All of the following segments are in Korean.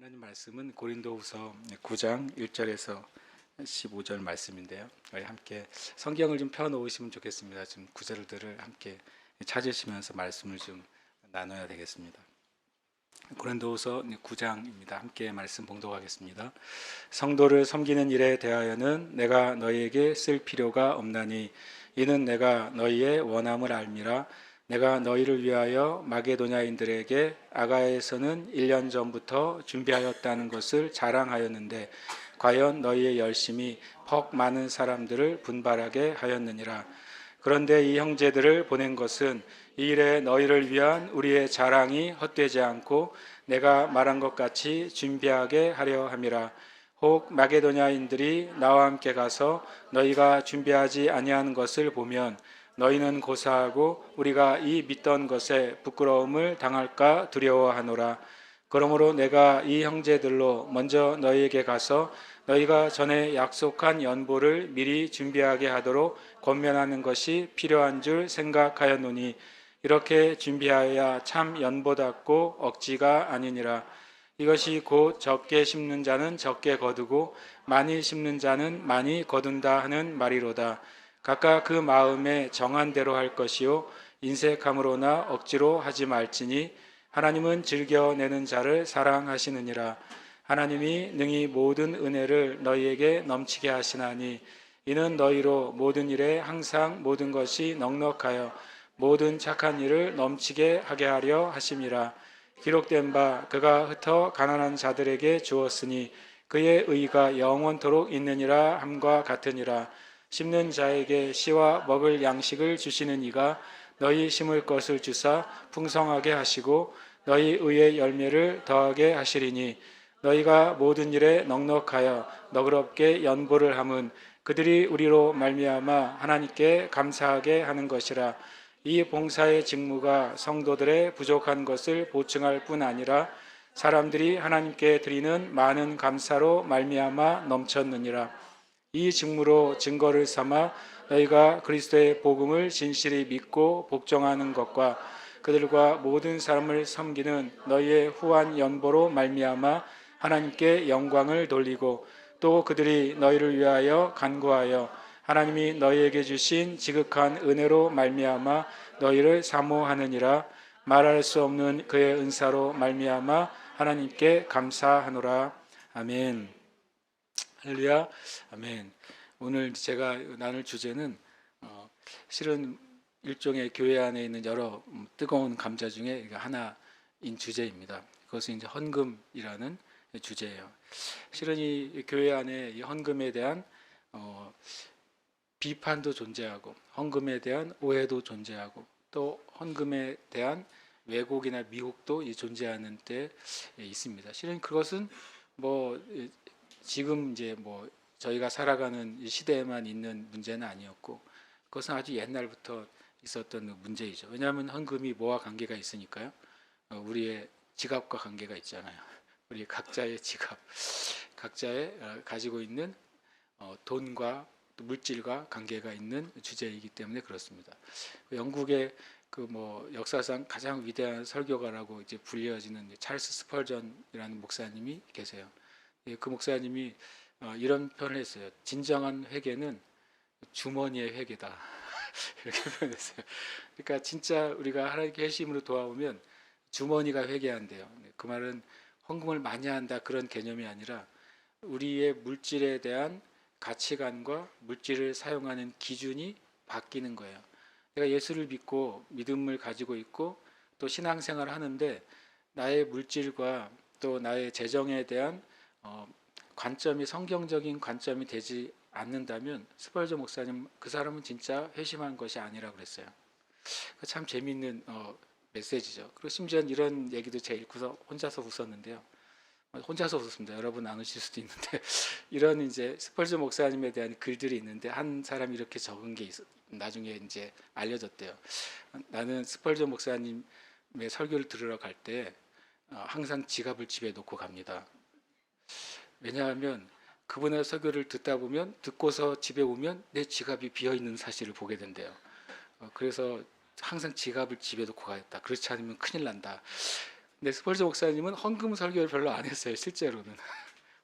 하나님 말씀은 고린도후서 9장 1절에서 15절 말씀인데요. 저희 함께 성경을 좀 펴 놓으시면 좋겠습니다. 좀 구절들을 함께 찾으시면서 말씀을 좀 나눠야 되겠습니다. 고린도후서 9장입니다. 함께 말씀 봉독하겠습니다. 성도를 섬기는 일에 대하여는 내가 너희에게 쓸 필요가 없나니 이는 내가 너희의 원함을 알미라. 내가 너희를 위하여 마게도냐인들에게 아가야에서는 1년 전부터 준비하였다는 것을 자랑하였는데 과연 너희의 열심이 퍽 많은 사람들을 분발하게 하였느니라. 그런데 이 형제들을 보낸 것은 이 일에 너희를 위한 우리의 자랑이 헛되지 않고 내가 말한 것 같이 준비하게 하려 함이라. 혹 마게도냐인들이 나와 함께 가서 너희가 준비하지 아니하는 것을 보면 너희는 고사하고 우리가 이 믿던 것에 부끄러움을 당할까 두려워하노라. 그러므로 내가 이 형제들로 먼저 너희에게 가서 너희가 전에 약속한 연보를 미리 준비하게 하도록 권면하는 것이 필요한 줄 생각하였노니 이렇게 준비하여야 참 연보답고 억지가 아니니라. 이것이 곧 적게 심는 자는 적게 거두고 많이 심는 자는 많이 거둔다 하는 말이로다. 각각 그 마음에 정한 대로 할 것이요 인색함으로나 억지로 하지 말지니 하나님은 즐겨내는 자를 사랑하시느니라. 하나님이 능히 모든 은혜를 너희에게 넘치게 하시나니 이는 너희로 모든 일에 항상 모든 것이 넉넉하여 모든 착한 일을 넘치게 하게 하려 하심이라. 기록된 바 그가 흩어 가난한 자들에게 주었으니 그의 의가 영원토록 있느니라 함과 같으니라. 심는 자에게 씨와 먹을 양식을 주시는 이가 너희 심을 것을 주사 풍성하게 하시고 너희 의의 열매를 더하게 하시리니 너희가 모든 일에 넉넉하여 너그럽게 연보를 함은 그들이 우리로 말미암아 하나님께 감사하게 하는 것이라. 이 봉사의 직무가 성도들의 부족한 것을 보충할 뿐 아니라 사람들이 하나님께 드리는 많은 감사로 말미암아 넘쳤느니라. 이 직무로 증거를 삼아 너희가 그리스도의 복음을 진실히 믿고 복종하는 것과 그들과 모든 사람을 섬기는 너희의 후한 연보로 말미암아 하나님께 영광을 돌리고 또 그들이 너희를 위하여 간구하여 하나님이 너희에게 주신 지극한 은혜로 말미암아 너희를 사모하느니라. 말할 수 없는 그의 은사로 말미암아 하나님께 감사하노라. 아멘. 할렐루야. 아멘. 오늘 제가 나눌 주제는 실은 일종의 교회 안에 있는 여러 뜨거운 감자 중에 하나인 주제입니다. 그것은 이제 헌금이라는 주제예요. 실은 이 교회 안에 이 헌금에 대한 비판도 존재하고 헌금에 대한 오해도 존재하고 또 헌금에 대한 왜곡이나 미혹도 존재하는 때 있습니다. 실은 그것은 뭐 지금 이제 저희가 살아가는 이 시대에만 있는 문제는 아니었고 그것은 아주 옛날부터 있었던 문제이죠. 왜냐하면 헌금이 뭐와 관계가 있으니까요. 우리의 지갑과 관계가 있잖아요. 우리 각자의 지갑, 각자의 가지고 있는 돈과 물질과 관계가 있는 주제이기 때문에 그렇습니다. 영국의 역사상 가장 위대한 설교가라고 이제 불려지는 찰스 스펄전이라는 목사님이 계세요. 그 목사님이 이런 표현을 했어요. 진정한 회개는 주머니의 회개다. 이렇게 표현했어요. 그러니까 진짜 우리가 하나님께 회심으로 돌아오면 주머니가 회개한대요. 그 말은 헌금을 많이 한다 그런 개념이 아니라 우리의 물질에 대한 가치관과 물질을 사용하는 기준이 바뀌는 거예요. 내가 예수를 믿고 믿음을 가지고 있고 또 신앙생활을 하는데 나의 물질과 또 나의 재정에 대한 관점이 성경적인 관점이 되지 않는다면 스펄전 목사님 그 사람은 진짜 회심한 것이 아니라고 그랬어요. 참 재미있는 메시지죠. 그리고 심지어 이런 얘기도 제가 읽고서 혼자서 웃었는데요. 혼자서 웃었습니다. 여러분 안 웃을 수도 있는데 이런 이제 스펄전 목사님에 대한 글들이 있는데 한 사람이 이렇게 적은 게 나중에 이제 알려졌대요. 나는 스펄전 목사님의 설교를 들으러 갈 때 항상 지갑을 집에 놓고 갑니다. 왜냐하면 그분의 설교를 듣다 보면 듣고서 집에 오면 내 지갑이 비어있는 사실을 보게 된대요. 그래서 항상 지갑을 집에 놓고 가겠다. 그렇지 않으면 큰일 난다. 근데 스펄저 목사님은 헌금 설교를 별로 안 했어요. 실제로는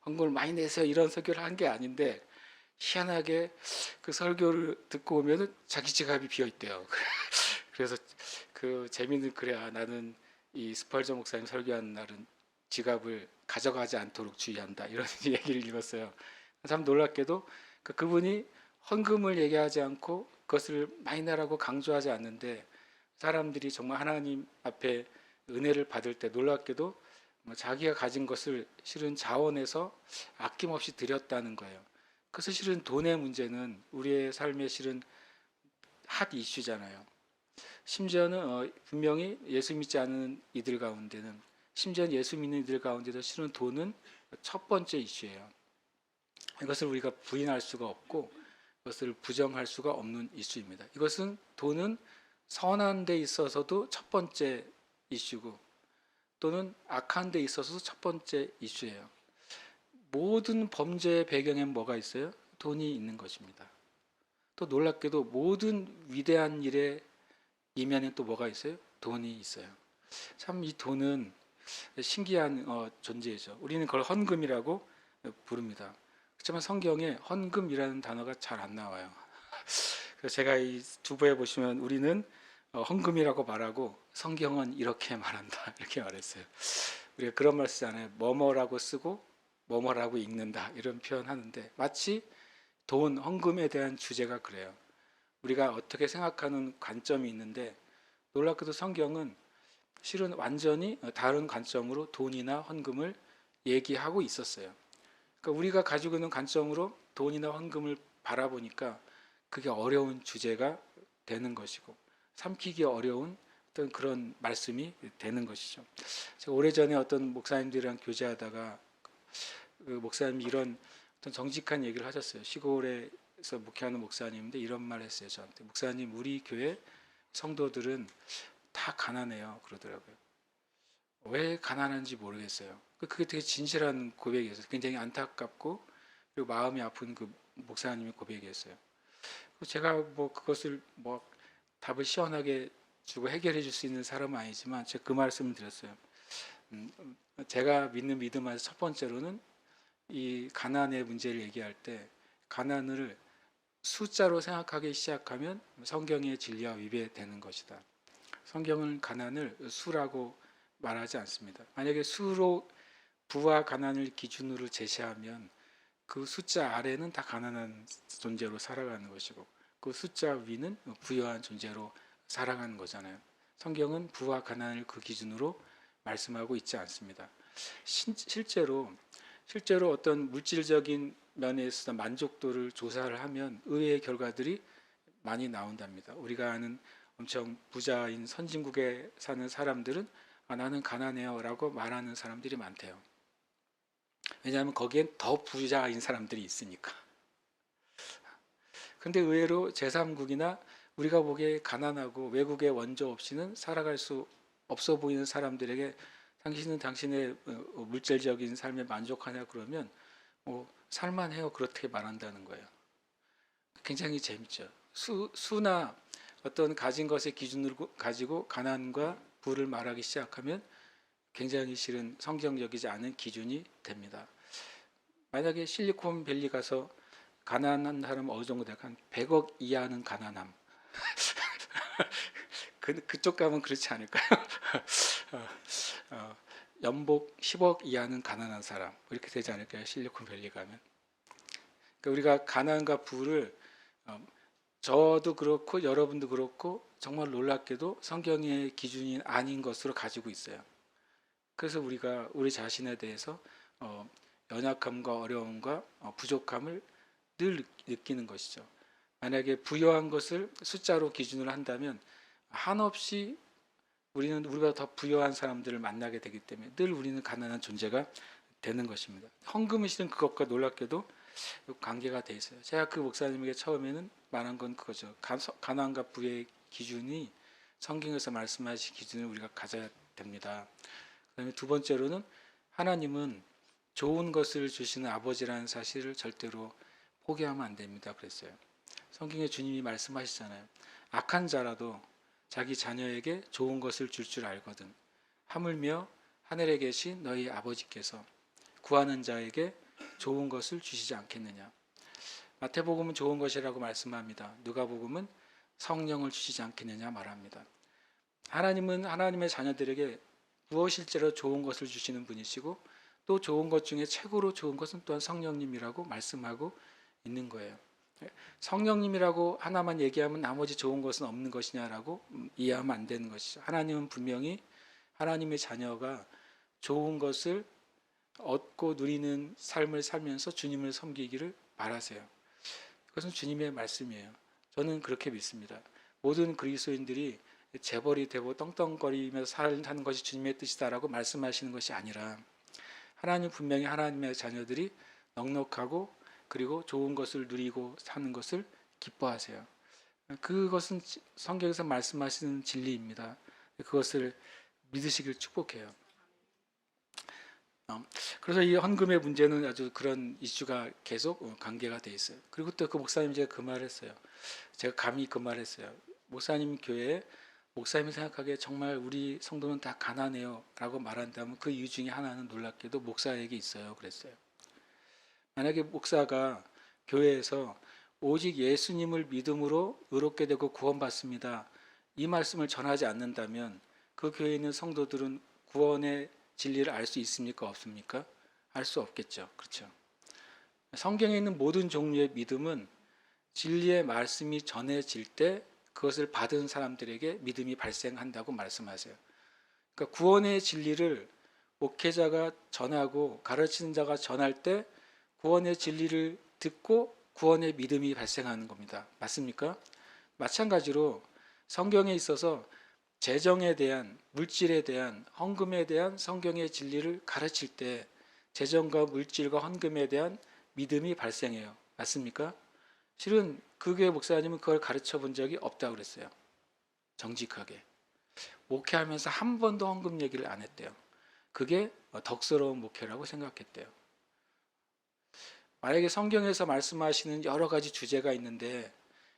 헌금을 많이 내세요 이런 설교를 한 게 아닌데 희한하게 그 설교를 듣고 오면은 자기 지갑이 비어 있대요. 그래서 그 재미있는 그래야 나는 이 스펄저 목사님 설교하는 날은 지갑을 가져가지 않도록 주의한다 이런 얘기를 읽었어요. 참 놀랍게도 그분이 헌금을 얘기하지 않고 그것을 많이 내라고 강조하지 않는데 사람들이 정말 하나님 앞에 은혜를 받을 때 놀랍게도 자기가 가진 것을 실은 자원해서 아낌없이 드렸다는 거예요. 그래서 실은 돈의 문제는 우리의 삶의 실은 핫 이슈잖아요. 심지어는 분명히 예수 믿지 않는 이들 가운데는 심지어 예수 믿는 이들 가운데도 실은 돈은 첫 번째 이슈예요. 이것을 우리가 부인할 수가 없고 이것을 부정할 수가 없는 이슈입니다. 이것은 돈은 선한 데 있어서도 첫 번째 이슈고 또는 악한 데 있어서도 첫 번째 이슈예요. 모든 범죄의 배경엔 뭐가 있어요? 돈이 있는 것입니다. 또 놀랍게도 모든 위대한 일의 이면에 또 뭐가 있어요? 돈이 있어요. 참 이 돈은 신기한 존재죠. 우리는 그걸 헌금이라고 부릅니다. 그렇지만 성경에 헌금이라는 단어가 잘 안 나와요. 그래서 제가 이 두부에 보시면 우리는 헌금이라고 말하고 성경은 이렇게 말한다 이렇게 말했어요. 우리가 그런 말 쓰잖아요. 뭐뭐라고 쓰고 뭐뭐라고 읽는다 이런 표현하는데 마치 돈, 헌금에 대한 주제가 그래요. 우리가 어떻게 생각하는 관점이 있는데 놀랍게도 성경은 실은 완전히 다른 관점으로 돈이나 헌금을 얘기하고 있었어요. 그러니까 우리가 가지고 있는 관점으로 돈이나 헌금을 바라보니까 그게 어려운 주제가 되는 것이고 삼키기 어려운 어떤 그런 말씀이 되는 것이죠. 제가 오래전에 어떤 목사님들이랑 교제하다가 그 목사님이 이런 어떤 정직한 얘기를 하셨어요. 시골에서 목회하는 목사님인데 이런 말 했어요. 저한테. 목사님, 우리 교회 성도들은 다 가난해요. 그러더라고요. 왜 가난한지 모르겠어요. 그게 되게 진실한 고백이었어요. 굉장히 안타깝고 그리고 마음이 아픈 그 목사님의 고백이었어요. 제가 뭐 그것을 뭐 답을 시원하게 주고 해결해 줄 수 있는 사람은 아니지만 제가 그 말씀을 드렸어요. 제가 믿는 믿음 안에서 첫 번째로는 이 가난의 문제를 얘기할 때 가난을 숫자로 생각하기 시작하면 성경의 진리와 위배되는 것이다. 성경은 가난을 수라고 말하지 않습니다. 만약에 수로 부와 가난을 기준으로 제시하면 그 숫자 아래는 다 가난한 존재로 살아가는 것이고 그 숫자 위는 부유한 존재로 살아가는 거잖아요. 성경은 부와 가난을 그 기준으로 말씀하고 있지 않습니다. 실제로 어떤 물질적인 면에서 만족도를 조사를 하면 의외의 결과들이 많이 나온답니다. 우리가 아는 엄청 부자인 선진국에 사는 사람들은 나는 가난해요 라고 말하는 사람들이 많대요. 왜냐하면 거기엔 더 부자인 사람들이 있으니까. 근데 의외로 제3국이나 우리가 보기에 가난하고 외국의 원조 없이는 살아갈 수 없어 보이는 사람들에게 당신은 당신의 물질적인 삶에 만족하냐 그러면 살만해요 그렇게 말한다는 거예요. 굉장히 재밌죠. 수나 어떤 가진 것의 기준으로 가지고 가난과 부를 말하기 시작하면 굉장히 실은 성경적이지 않은 기준이 됩니다. 만약에 실리콘밸리 가서 가난한 사람 어느 정도 될까? 한 100억 이하는 가난함. 그쪽 가면 그렇지 않을까요? 연복 10억 이하는 가난한 사람 이렇게 되지 않을까요? 실리콘밸리 가면. 그러니까 우리가 가난과 부를 저도 그렇고 여러분도 그렇고 정말 놀랍게도 성경의 기준이 아닌 것으로 가지고 있어요. 그래서 우리가 우리 자신에 대해서 연약함과 어려움과 부족함을 늘 느끼는 것이죠. 만약에 부유한 것을 숫자로 기준으로 한다면 한없이 우리는 우리보다 더 부유한 사람들을 만나게 되기 때문에 늘 우리는 가난한 존재가 되는 것입니다. 헌금은 실은 그것과 놀랍게도 관계가 돼 있어요. 제가 그 목사님에게 처음에는 말한 건 그거죠. 가난과 부의 기준이 성경에서 말씀하신 기준을 우리가 가져야 됩니다. 그다음에 두 번째로는 하나님은 좋은 것을 주시는 아버지라는 사실을 절대로 포기하면 안 됩니다. 그랬어요. 성경에 주님이 말씀하시잖아요. 악한 자라도 자기 자녀에게 좋은 것을 줄 알거든. 하물며 하늘에 계신 너희 아버지께서 구하는 자에게 좋은 것을 주시지 않겠느냐. 마태복음은 좋은 것이라고 말씀합니다. 누가복음은 성령을 주시지 않겠느냐 말합니다. 하나님은 하나님의 자녀들에게 무엇일지라도 좋은 것을 주시는 분이시고 또 좋은 것 중에 최고로 좋은 것은 또한 성령님이라고 말씀하고 있는 거예요. 성령님이라고 하나만 얘기하면 나머지 좋은 것은 없는 것이냐라고 이해하면 안 되는 것이죠. 하나님은 분명히 하나님의 자녀가 좋은 것을 얻고 누리는 삶을 살면서 주님을 섬기기를 바라세요. 그것은 주님의 말씀이에요. 저는 그렇게 믿습니다. 모든 그리스도인들이 재벌이 되고 떵떵거리면서 사는 것이 주님의 뜻이다라고 말씀하시는 것이 아니라 하나님 분명히 하나님의 자녀들이 넉넉하고 그리고 좋은 것을 누리고 사는 것을 기뻐하세요. 그것은 성경에서 말씀하시는 진리입니다. 그것을 믿으시길 축복해요. 그래서 이 헌금의 문제는 아주 그런 이슈가 계속 관계가 돼 있어요. 그리고 또 그 목사님 제가 그 말했어요. 제가 감히 그 말했어요. 목사님 교회에 목사님이 생각하기에 정말 우리 성도는 다 가난해요 라고 말한다면 그 이유 중에 하나는 놀랍게도 목사에게 있어요. 그랬어요. 만약에 목사가 교회에서 오직 예수님을 믿음으로 의롭게 되고 구원받습니다. 이 말씀을 전하지 않는다면 그 교회에 있는 성도들은 구원의 진리를 알 수 있습니까? 없습니까? 알 수 없겠죠. 그렇죠. 성경에 있는 모든 종류의 믿음은 진리의 말씀이 전해질 때 그것을 받은 사람들에게 믿음이 발생한다고 말씀하세요. 그러니까 구원의 진리를 목회자가 전하고 가르치는 자가 전할 때 구원의 진리를 듣고 구원의 믿음이 발생하는 겁니다. 맞습니까? 마찬가지로 성경에 있어서 재정에 대한, 물질에 대한, 헌금에 대한 성경의 진리를 가르칠 때 재정과 물질과 헌금에 대한 믿음이 발생해요. 맞습니까? 실은 그 교회 목사님은 그걸 가르쳐 본 적이 없다고 그랬어요. 정직하게. 목회하면서 한 번도 헌금 얘기를 안 했대요. 그게 덕스러운 목회라고 생각했대요. 만약에 성경에서 말씀하시는 여러 가지 주제가 있는데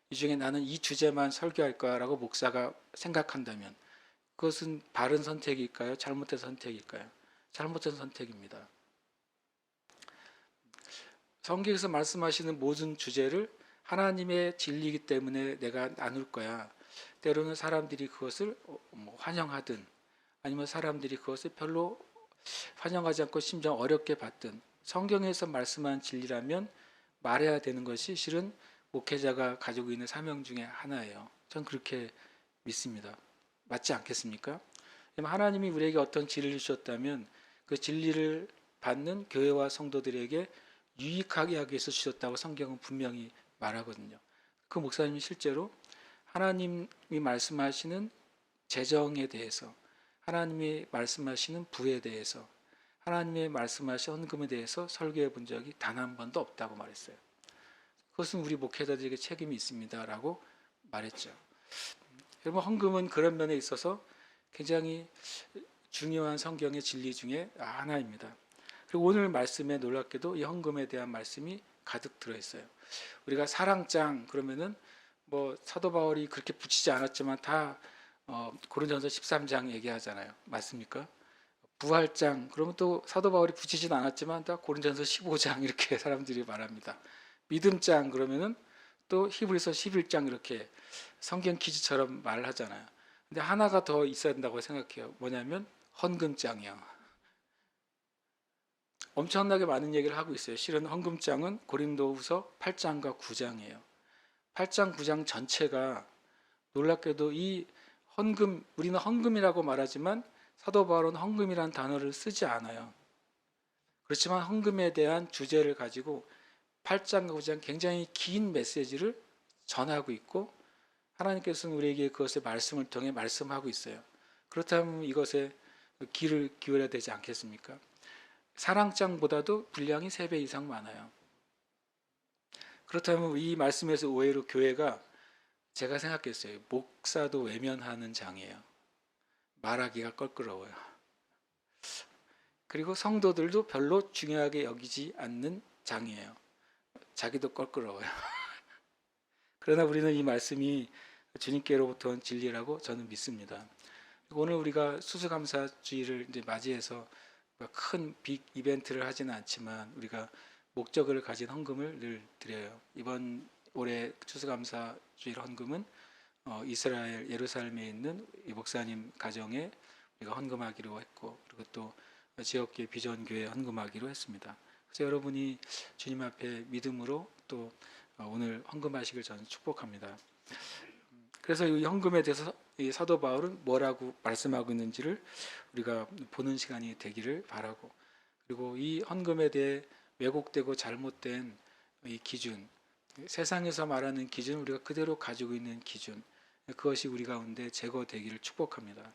이 중에 나는 이 주제만 설교할 거라고 목사가 생각한다면 그것은 바른 선택일까요? 잘못된 선택일까요? 잘못된 선택입니다. 성경에서 말씀하시는 모든 주제를 하나님의 진리이기 때문에 내가 나눌 거야. 때로는 사람들이 그것을 환영하든 아니면 사람들이 그것을 별로 환영하지 않고 심지어 어렵게 받든 성경에서 말씀한 진리라면 말해야 되는 것이 실은 목회자가 가지고 있는 사명 중에 하나예요. 전 그렇게 믿습니다. 맞지 않겠습니까? 하나님이 우리에게 어떤 진리를 주셨다면 그 진리를 받는 교회와 성도들에게 유익하게 하기 위해서 주셨다고 성경은 분명히 말하거든요. 그 목사님이 실제로 하나님이 말씀하시는 재정에 대해서, 하나님이 말씀하시는 부에 대해서, 하나님의 말씀하신 헌금에 대해서 설교해 본 적이 단 한 번도 없다고 말했어요. 그것은 우리 목회자들에게 책임이 있습니다라고 말했죠. 여러분, 헌금은 그런 면에 있어서 굉장히 중요한 성경의 진리 중에 하나입니다. 그리고 오늘 말씀에 놀랍게도 이 헌금에 대한 말씀이 가득 들어있어요. 우리가 사랑장 그러면은 사도 바울이 그렇게 붙이지 않았지만 다 고린도전서 13장 얘기하잖아요. 맞습니까? 부활장 그러면 또 사도 바울이 붙이지는 않았지만 다 고린도전서 15장 이렇게 사람들이 말합니다. 믿음장 그러면은 또 히브리서 11장 이렇게 성경 퀴즈처럼 말을 하잖아요. 근데 하나가 더 있어야 된다고 생각해요. 뭐냐면 헌금장이요. 엄청나게 많은 얘기를 하고 있어요. 실은 헌금장은 고린도후서 8장과 9장이에요. 8장, 9장 전체가 놀랍게도 이 헌금, 우리는 헌금이라고 말하지만 사도 바울은 헌금이라는 단어를 쓰지 않아요. 그렇지만 헌금에 대한 주제를 가지고 8장과 9장 굉장히 긴 메시지를 전하고 있고 하나님께서는 우리에게 그것을 말씀을 통해 말씀하고 있어요. 그렇다면 이것에 귀를 기울여야 되지 않겠습니까? 사랑장보다도 분량이 3배 이상 많아요. 그렇다면 이 말씀에서 오히려 교회가 제가 생각했어요. 목사도 외면하는 장이에요. 말하기가 껄끄러워요. 그리고 성도들도 별로 중요하게 여기지 않는 장이에요. 자기도 껄끄러워요. 그러나 우리는 이 말씀이 주님께로부터 온 진리라고 저는 믿습니다. 오늘 우리가 수수감사주의를 이제 맞이해서 큰 빅 이벤트를 하지는 않지만 우리가 목적을 가진 헌금을 늘 드려요. 이번 올해 추수감사주일 헌금은 이스라엘 예루살렘에 있는 이 목사님 가정에 우리가 헌금하기로 했고, 그리고 또 지역계 비전교회 헌금하기로 했습니다. 그래서 여러분이 주님 앞에 믿음으로 또 오늘 헌금하시길 저는 축복합니다. 그래서 이 헌금에 대해서 이 사도 바울은 뭐라고 말씀하고 있는지를 우리가 보는 시간이 되기를 바라고, 그리고 이 헌금에 대해 왜곡되고 잘못된 이 기준, 세상에서 말하는 기준, 우리가 그대로 가지고 있는 기준, 그것이 우리 가운데 제거되기를 축복합니다.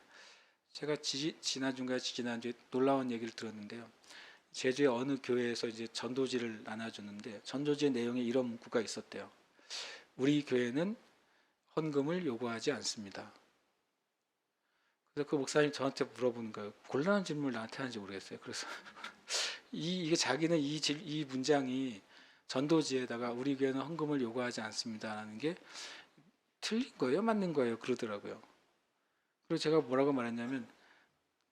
제가 지난주인가 지난주에 놀라운 얘기를 들었는데요. 제주의 어느 교회에서 이제 전도지를 나눠주는데 전도지의 내용에 이런 문구가 있었대요. 우리 교회는 헌금을 요구하지 않습니다. 그래서 그 목사님 저한테 물어보는 거예요. 곤란한 질문을 나한테 하는지 모르겠어요. 그래서 이게 자기는 이 문장이 전도지에다가 우리 교회는 헌금을 요구하지 않습니다라는 게 틀린 거예요, 맞는 거예요, 그러더라고요. 그리고 제가 뭐라고 말했냐면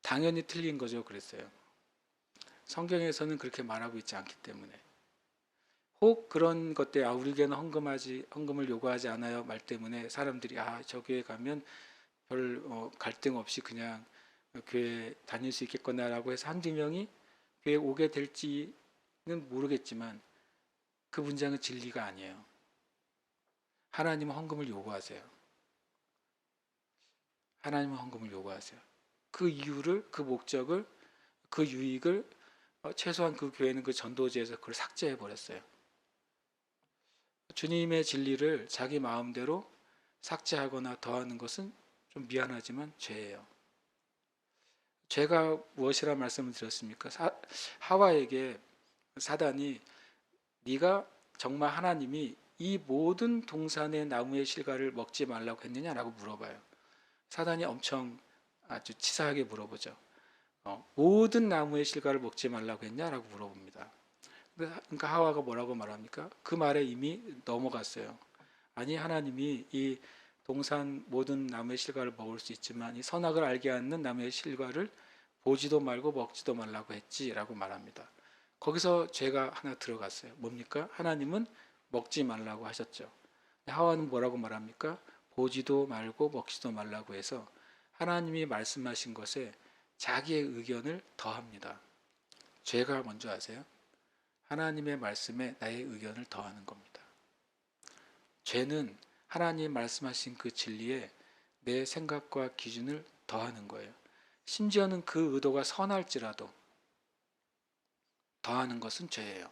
당연히 틀린 거죠, 그랬어요. 성경에서는 그렇게 말하고 있지 않기 때문에. 혹 그런 것 때문에 우리 교회는 헌금을 요구하지 않아요 말 때문에 사람들이 저 교회 가면 별 갈등 없이 그냥 교회 다닐 수 있겠구나라고 해서 한두 명이 교회 오게 될지는 모르겠지만 그 문장은 진리가 아니에요. 하나님은 헌금을 요구하세요. 하나님은 헌금을 요구하세요. 그 이유를, 그 목적을, 그 유익을 최소한 그 교회는 그 전도지에서 그걸 삭제해 버렸어요. 주님의 진리를 자기 마음대로 삭제하거나 더하는 것은 좀 미안하지만 죄예요. 죄가 무엇이라 말씀을 드렸습니까? 하와에게 사단이 네가 정말 하나님이 이 모든 동산의 나무의 실과를 먹지 말라고 했느냐라고 물어봐요. 사단이 엄청 아주 치사하게 물어보죠. 모든 나무의 실과를 먹지 말라고 했냐라고 물어봅니다. 그러니까 하와가 뭐라고 말합니까? 그 말에 이미 넘어갔어요. 아니, 하나님이 이 동산 모든 나무의 실과를 먹을 수 있지만 이 선악을 알게 하는 나무의 실과를 보지도 말고 먹지도 말라고 했지라고 말합니다. 거기서 죄가 하나 들어갔어요. 뭡니까? 하나님은 먹지 말라고 하셨죠. 하와는 뭐라고 말합니까? 보지도 말고 먹지도 말라고 해서 하나님이 말씀하신 것에 자기의 의견을 더합니다. 죄가 뭔지 아세요? 하나님의 말씀에 나의 의견을 더하는 겁니다. 죄는 하나님 말씀하신 그 진리에 내 생각과 기준을 더하는 거예요. 심지어는 그 의도가 선할지라도 더하는 것은 죄예요.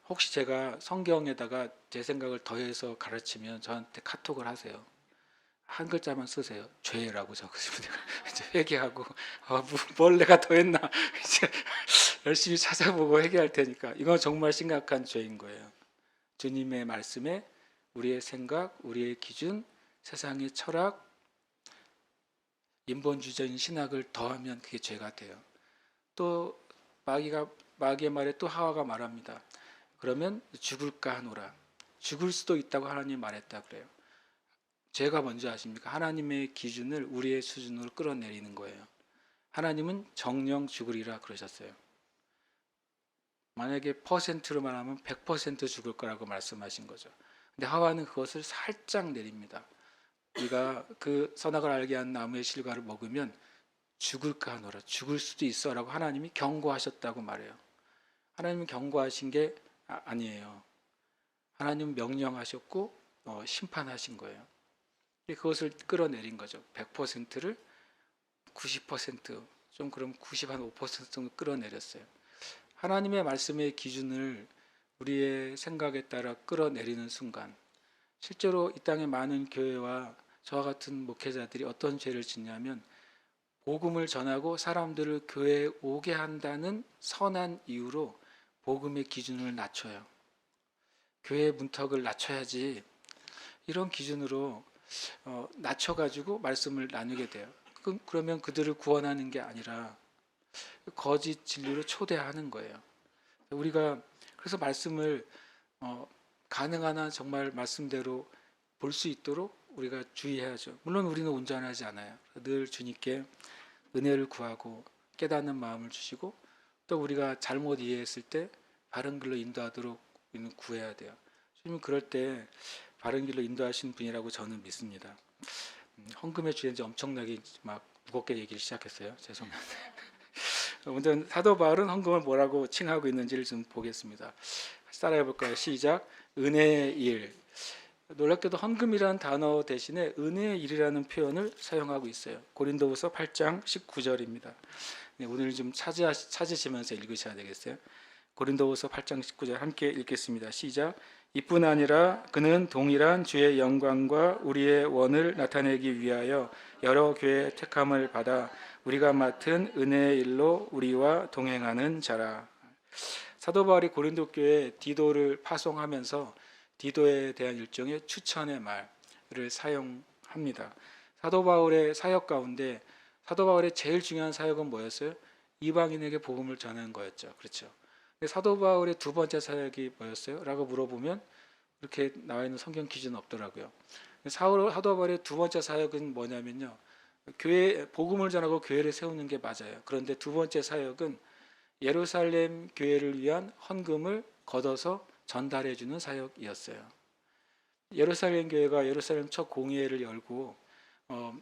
혹시 제가 성경에다가 제 생각을 더해서 가르치면 저한테 카톡을 하세요. 한 글자만 쓰세요. 죄라고 적으시면 이제 회개하고 뭘 내가 더했나 이제 열심히 찾아보고 회개할 테니까. 이건 정말 심각한 죄인 거예요. 주님의 말씀에 우리의 생각, 우리의 기준, 세상의 철학, 인본주의적인 신학을 더하면 그게 죄가 돼요. 또 마귀의 말에 또 하와가 말합니다. 그러면 죽을까 하노라. 죽을 수도 있다고 하나님이 말했다 그래요. 죄가 뭔지 아십니까? 하나님의 기준을 우리의 수준으로 끌어내리는 거예요. 하나님은 정령 죽으리라 그러셨어요. 만약에 퍼센트로 말하면 100% 죽을 거라고 말씀하신 거죠. 근데 하와는 그것을 살짝 내립니다. 네가 그 선악을 알게 한 나무의 실과를 먹으면 죽을까 하노라. 죽을 수도 있어 라고 하나님이 경고하셨다고 말해요. 하나님은 경고하신 게 아니에요. 하나님은 명령하셨고 심판하신 거예요. 그것을 끌어내린 거죠. 100%를 90%, 좀 그럼 95% 정도 끌어내렸어요. 하나님의 말씀의 기준을 우리의 생각에 따라 끌어내리는 순간, 실제로 이 땅의 많은 교회와 저와 같은 목회자들이 어떤 죄를 짓냐면 복음을 전하고 사람들을 교회에 오게 한다는 선한 이유로 복음의 기준을 낮춰요. 교회의 문턱을 낮춰야지, 이런 기준으로 낮춰가지고 말씀을 나누게 돼요. 그러면 그들을 구원하는 게 아니라 거짓 진리로 초대하는 거예요. 우리가 그래서 말씀을 가능한 한 정말 말씀대로 볼 수 있도록 우리가 주의해야죠. 물론 우리는 온전하지 않아요. 늘 주님께 은혜를 구하고 깨닫는 마음을 주시고 또 우리가 잘못 이해했을 때 바른 길로 인도하도록 우리는 구해야 돼요. 주님은 그럴 때 바른 길로 인도하신 분이라고 저는 믿습니다. 헌금의 주제인지 엄청나게 막 무겁게 얘기를 시작했어요. 죄송합니다. 먼저 사도 바울은 헌금을 뭐라고 칭하고 있는지를 좀 보겠습니다. 따라해 볼까요? 시작. 은혜의 일. 놀랍게도 헌금이라는 단어 대신에 은혜의 일이라는 표현을 사용하고 있어요. 고린도후서 8장 19절입니다. 오늘 좀 찾으시면서 읽으셔야 되겠어요. 고린도후서 8장 19절 함께 읽겠습니다. 시작. 이뿐 아니라 그는 동일한 주의 영광과 우리의 원을 나타내기 위하여 여러 교회의 택함을 받아 우리가 맡은 은혜의 일로 우리와 동행하는 자라. 사도 바울이 고린도 교회에 디도를 파송하면서 디도에 대한 일종의 추천의 말을 사용합니다. 사도 바울의 사역 가운데 사도 바울의 제일 중요한 사역은 뭐였어요? 이방인에게 복음을 전하는 거였죠. 그렇죠. 사도 바울의 두 번째 사역이 뭐였어요? 라고 물어보면 이렇게 나와 있는 성경 기준은 없더라고요. 사도 바울의 두 번째 사역은 뭐냐면요. 교회 복음을 전하고 교회를 세우는 게 맞아요. 그런데 두 번째 사역은 예루살렘 교회를 위한 헌금을 걷어서 전달해 주는 사역이었어요. 예루살렘 교회가 예루살렘 첫 공회를 열고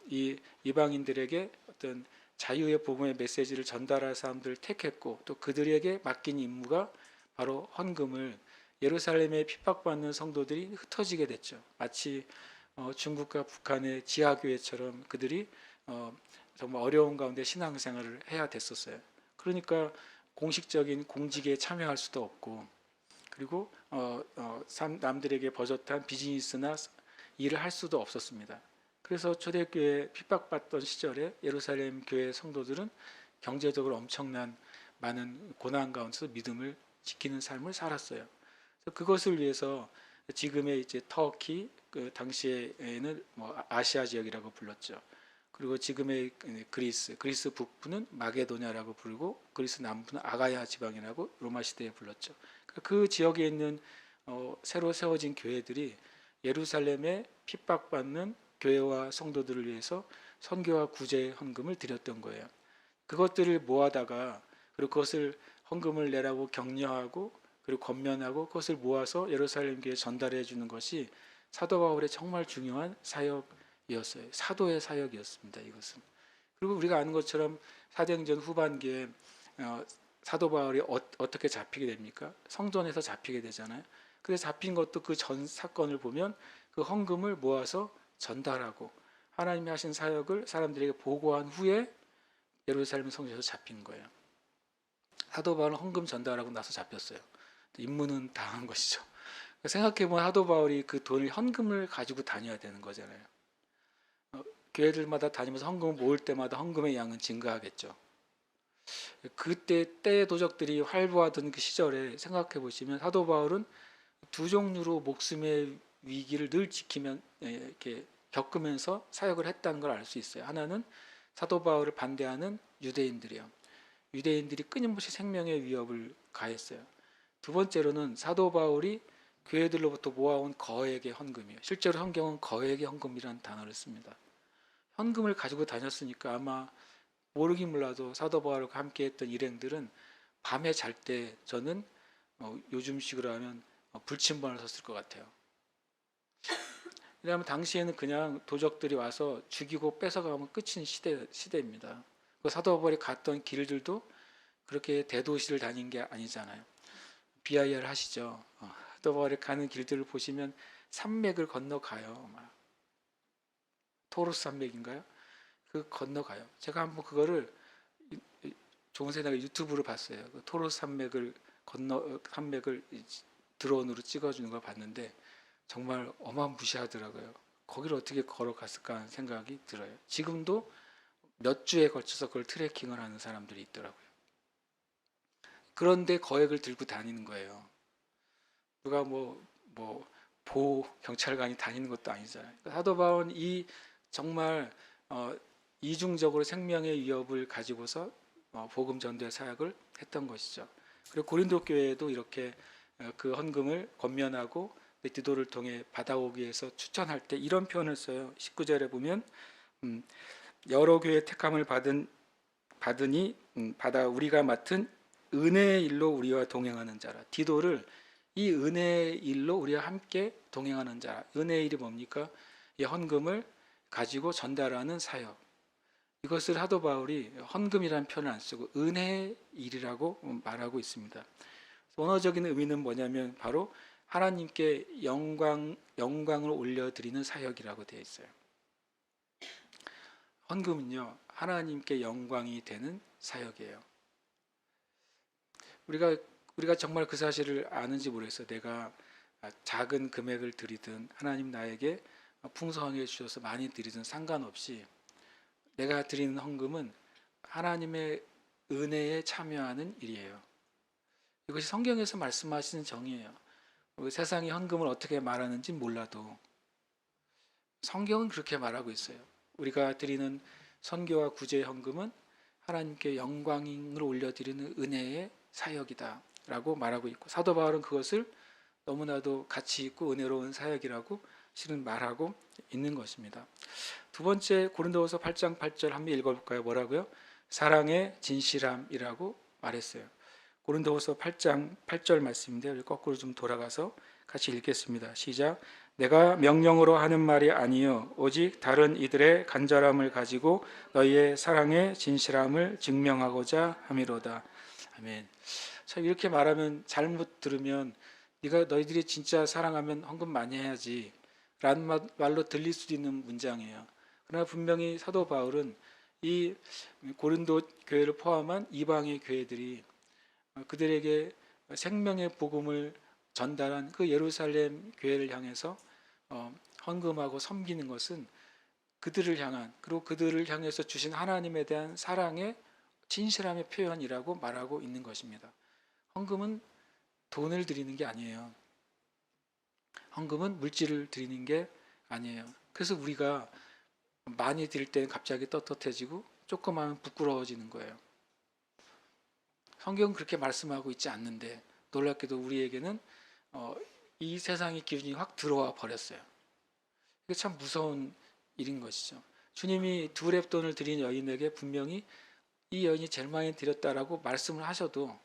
이 이방인들에게 어떤 자유의 복음의 메시지를 전달할 사람들을 택했고 또 그들에게 맡긴 임무가 바로 헌금을 예루살렘에 핍박받는 성도들이 흩어지게 됐죠. 마치 중국과 북한의 지하교회처럼 그들이 정말 어려운 가운데 신앙생활을 해야 됐었어요. 그러니까 공식적인 공직에 참여할 수도 없고 그리고 남들에게 버젓한 비즈니스나 일을 할 수도 없었습니다. 그래서 초대교회 핍박받던 시절에 예루살렘 교회 성도들은 경제적으로 엄청난 많은 고난 가운데서 믿음을 지키는 삶을 살았어요. 그것을 위해서 지금의 이제 터키, 그 당시에는 뭐 아시아 지역이라고 불렀죠. 그리고 지금의 그리스 북부는 마게도냐라고 부르고 그리스 남부는 아가야 지방이라고 로마 시대에 불렀죠. 그 지역에 있는 새로 세워진 교회들이 예루살렘에 핍박받는 교회와 성도들을 위해서 선교와 구제 헌금을 드렸던 거예요. 그것들을 모아다가 그리고 그것을 헌금을 내라고 격려하고 그리고 권면하고 그것을 모아서 예루살렘 교회에 전달해 주는 것이 사도 바울의 정말 중요한 사역이었어요. 사도의 사역이었습니다. 이것은. 그리고 우리가 아는 것처럼 사도행전 후반기에 사도 바울이 어떻게 잡히게 됩니까? 성전에서 잡히게 되잖아요. 그래서 잡힌 것도 그 전 사건을 보면 그 헌금을 모아서 전달하고 하나님이 하신 사역을 사람들에게 보고한 후에 예루살렘 성전에서 잡힌 거예요. 사도 바울은 헌금 전달하고 나서 잡혔어요. 임무는 당한 것이죠. 생각해보면 사도 바울이 그 돈을 헌금을 가지고 다녀야 되는 거잖아요. 교회들마다 다니면서 헌금을 모을 때마다 헌금의 양은 증가하겠죠. 그때 때의 도적들이 활보하던 그 시절에 생각해 보시면 사도 바울은 두 종류로 목숨의 위기를 늘 지키면 이렇게 겪으면서 사역을 했다는 걸 알 수 있어요. 하나는 사도 바울을 반대하는 유대인들이요. 유대인들이 끊임없이 생명의 위협을 가했어요. 두 번째로는 사도 바울이 교회들로부터 모아온 거액의 헌금이에요. 실제로 성경은 거액의 헌금이라는 단어를 씁니다. 헌금을 가지고 다녔으니까 아마 모르긴 몰라도 사도 바울과 함께했던 일행들은 밤에 잘 때 저는 요즘식으로 하면 불침번을 섰을 것 같아요. 왜냐하면 당시에는 그냥 도적들이 와서 죽이고 뺏어가면 끝인 시대입니다. 사도 바울이 갔던 길들도 그렇게 대도시를 다닌 게 아니잖아요. BIR 하시죠. 사도 바울이 가는 길들을 보시면 산맥을 건너가요. 토로스 산맥인가요? 그 건너가요. 제가 한번 그거를 좋은 생각에 유튜브로 봤어요. 그 토로스 산맥을 드론으로 찍어주는 걸 봤는데 정말 어마무시하더라고요. 거기를 어떻게 걸어갔을까 하는 생각이 들어요. 지금도 몇 주에 걸쳐서 그걸 트레킹을 하는 사람들이 있더라고요. 그런데 거액을 들고 다니는 거예요. 누가 보호 경찰관이 다니는 것도 아니잖아요. 사도 바울은 이 정말 이중적으로 생명의 위협을 가지고서 복음 전도의 사역을 했던 것이죠. 그리고 고린도 교회에도 이렇게 그 헌금을 권면하고 디도를 통해 받아오기 위해서 추천할 때 이런 표현을 써요. 19절에 보면 여러 교회 택함을 받으니 받아 우리가 맡은 은혜의 일로 우리와 동행하는 자라. 디도를 이 은혜의 일로 우리와 함께 동행하는 자라. 은혜의 일이 뭡니까? 이 헌금을 가지고 전달하는 사역. 이것을 사도 바울이 헌금이라는 표현을 안 쓰고 은혜의 일이라고 말하고 있습니다. 원어적인 의미는 뭐냐면 바로 하나님께 영광을 올려드리는 사역이라고 되어 있어요. 헌금은요, 하나님께 영광이 되는 사역이에요. 우리가 정말 그 사실을 아는지 모르겠어요. 내가 작은 금액을 드리든 하나님 나에게 풍성하게 주셔서 많이 드리든 상관없이 내가 드리는 헌금은 하나님의 은혜에 참여하는 일이에요. 이것이 성경에서 말씀하시는 정의예요. 세상이 헌금을 어떻게 말하는지 몰라도 성경은 그렇게 말하고 있어요. 우리가 드리는 선교와 구제 헌금은 하나님께 영광을 올려드리는 은혜의 사역이다 라고 말하고 있고, 사도 바울은 그것을 너무나도 가치 있고 은혜로운 사역이라고 실은 말하고 있는 것입니다. 두 번째, 고린도후서 8장 8절 한번 읽어볼까요? 뭐라고요? 사랑의 진실함이라고 말했어요. 고린도후서 8장 8절 말씀인데 우리 거꾸로 좀 돌아가서 같이 읽겠습니다. 시작. 내가 명령으로 하는 말이 아니요 오직 다른 이들의 간절함을 가지고 너희의 사랑의 진실함을 증명하고자 함이로다. 아멘. 참 이렇게 말하면 잘못 들으면 너희들이 진짜 사랑하면 헌금 많이 해야지 라는 말로 들릴 수도 있는 문장이에요. 그러나 분명히 사도 바울은 이 고린도 교회를 포함한 이방의 교회들이 그들에게 생명의 복음을 전달한 그 예루살렘 교회를 향해서 헌금하고 섬기는 것은 그들을 향한, 그리고 그들을 향해서 주신 하나님에 대한 사랑의 진실함의 표현이라고 말하고 있는 것입니다. 헌금은 돈을 드리는 게 아니에요. 헌금은 물질을 드리는 게 아니에요. 그래서 우리가 많이 드릴 때는 갑자기 떳떳해지고 조금 하면 부끄러워지는 거예요. 성경은 그렇게 말씀하고 있지 않는데 놀랍게도 우리에게는 이 세상의 기준이 확 들어와 버렸어요. 이게 참 무서운 일인 것이죠. 주님이 2렙돈을 드린 여인에게 분명히 이 여인이 제일 많이 드렸다라고 말씀을 하셔도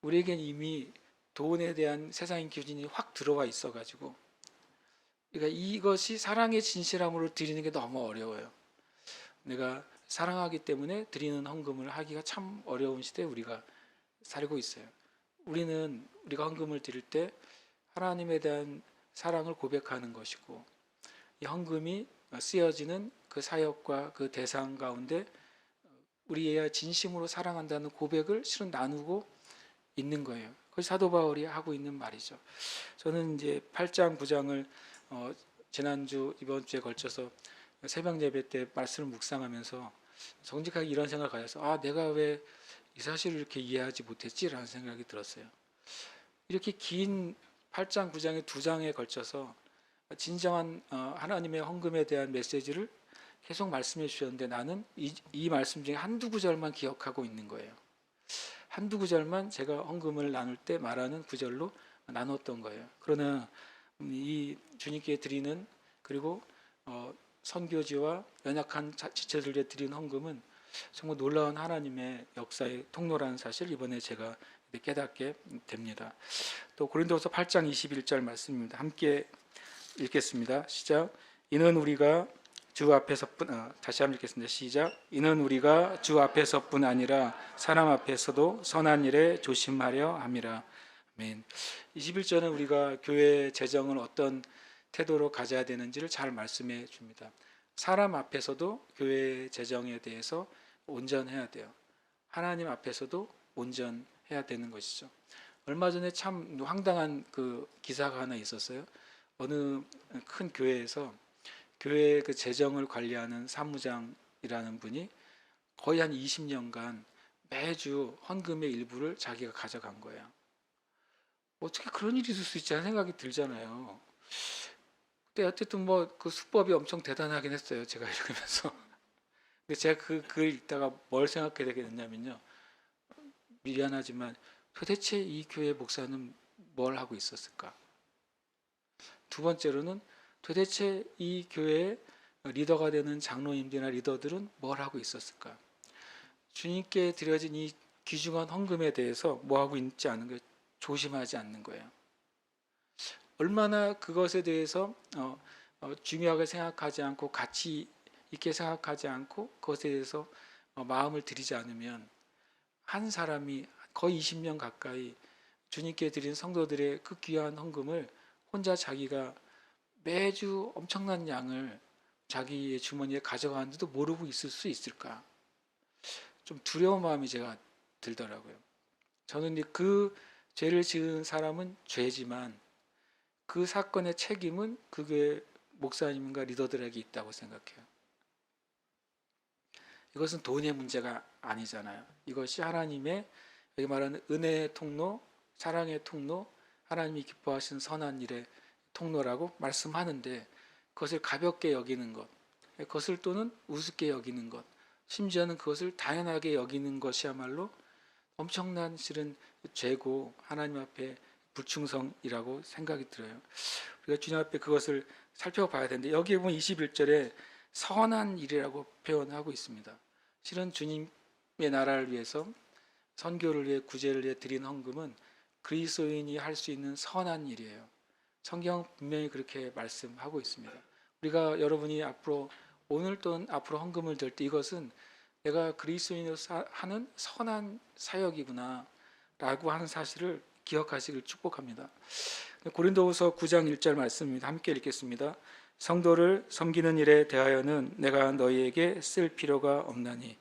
우리에겐 이미 돈에 대한 세상의 기준이 확 들어와 있어가지고, 그러니까 이것이 사랑의 진실함으로 드리는 게 너무 어려워요. 내가 사랑하기 때문에 드리는 헌금을 하기가 참 어려운 시대에 우리가 살고 있어요. 우리가 헌금을 드릴 때 하나님에 대한 사랑을 고백하는 것이고, 이 헌금이 쓰여지는 그 사역과 그 대상 가운데 우리의 진심으로 사랑한다는 고백을 실은 나누고 있는 거예요. 그것이 사도 바울이 하고 있는 말이죠. 저는 이제 8장 9장을 지난주 이번 주에 걸쳐서 새벽 예배 때 말씀을 묵상하면서 정직하게 이런 생각을 가져서 내가 왜 이 사실을 이렇게 이해하지 못했지라는 생각이 들었어요. 이렇게 긴 8장 9장의 2장에 걸쳐서 진정한 하나님의 헌금에 대한 메시지를 계속 말씀해 주셨는데 나는 이 말씀 중에 한두 구절만 기억하고 있는 거예요. 한두 구절만 제가 헌금을 나눌 때 말하는 구절로 나눴던 거예요. 그러나 이 주님께 드리는, 그리고 선교지와 연약한 지체들에 드리는 헌금은 정말 놀라운 하나님의 역사의 통로라는 사실 이번에 제가 깨닫게 됩니다. 또 고린도서 8장 21절 말씀입니다. 함께 읽겠습니다. 시작. 이는 우리가 주 앞에서뿐 다시 한번 읽겠습니다. 시작. 이는 우리가 주 앞에서뿐 아니라 사람 앞에서도 선한 일에 조심하려 함이라. 아멘. 21절은 우리가 교회 재정을 어떤 태도로 가져야 되는지를 잘 말씀해 줍니다. 사람 앞에서도 교회 재정에 대해서 온전해야 돼요. 하나님 앞에서도 온전해야 되는 것이죠. 얼마 전에 참 황당한 그 기사가 하나 있었어요. 어느 큰 교회에서 교회 그 재정을 관리하는 사무장이라는 분이 거의 한 20년간 매주 헌금의 일부를 자기가 가져간 거예요. 어떻게 그런 일이 있을 수 있지 하는 생각이 들잖아요. 근데 어쨌든 그 수법이 엄청 대단하긴 했어요. 제가 읽으면서. 근데 제가 그 글 읽다가 뭘 생각하게 되게 됐냐면요. 미안하지만 도대체 이 교회 목사는 뭘 하고 있었을까? 두 번째로는 도대체 이 교회의 리더가 되는 장로님들이나 리더들은 뭘 하고 있었을까? 주님께 드려진 이 귀중한 헌금에 대해서 뭐 하고 있지 않은 거예요? 조심하지 않는 거예요. 얼마나 그것에 대해서 중요하게 생각하지 않고 가치 있게 생각하지 않고 그것에 대해서 마음을 들이지 않으면 한 사람이 거의 20년 가까이 주님께 드린 성도들의 그 귀한 헌금을 혼자 자기가 매주 엄청난 양을 자기의 주머니에 가져가는데도 모르고 있을 수 있을까? 좀 두려운 마음이 제가 들더라고요. 저는 그 죄를 지은 사람은 죄지만 그 사건의 책임은 그 교회 목사님과 리더들에게 있다고 생각해요. 이것은 돈의 문제가 아니잖아요. 이것이 하나님의 여기 말하는 은혜의 통로, 사랑의 통로, 하나님이 기뻐하시는 선한 일의 통로라고 말씀하는데 그것을 가볍게 여기는 것, 그것을 또는 우습게 여기는 것, 심지어는 그것을 당연하게 여기는 것이야말로 엄청난 실은 죄고 하나님 앞에 불충성이라고 생각이 들어요. 우리가 주님 앞에 그것을 살펴봐야 되는데 여기에 보면 21절에 선한 일이라고 표현하고 있습니다. 실은 주님의 나라를 위해서 선교를 위해 구제를 위해 드린 헌금은 그리스도인이 할 수 있는 선한 일이에요. 성경 분명히 그렇게 말씀하고 있습니다. 우리가 여러분이 앞으로 오늘 또는 앞으로 헌금을 들 때 이것은 내가 그리스도인으로서 하는 선한 사역이구나 라고 하는 사실을 기억하시길 축복합니다. 고린도후서 9장 1절 말씀입니다. 함께 읽겠습니다. 성도를 섬기는 일에 대하여는 내가 너희에게 쓸 필요가 없나니.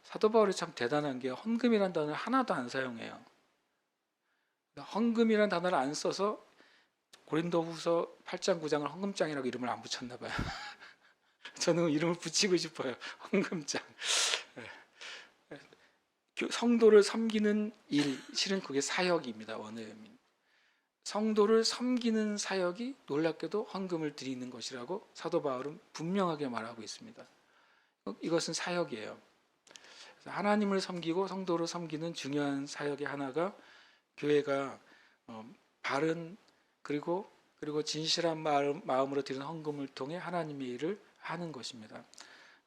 사도 바울이 참 대단한 게 헌금이라는 단어를 하나도 안 사용해요. 헌금이라는 단어를 안 써서 고린도후서 8장 9장을 헌금장이라고 이름을 안 붙였나 봐요. 저는 이름을 붙이고 싶어요. 헌금장. 성도를 섬기는 일, 실은 그게 사역입니다. 원어민. 성도를 섬기는 사역이 놀랍게도 헌금을 드리는 것이라고 사도 바울은 분명하게 말하고 있습니다. 이것은 사역이에요. 하나님을 섬기고 성도를 섬기는 중요한 사역의 하나가 교회가 바른 그리고 진실한 마음으로 드리는 헌금을 통해 하나님의 일을 하는 것입니다.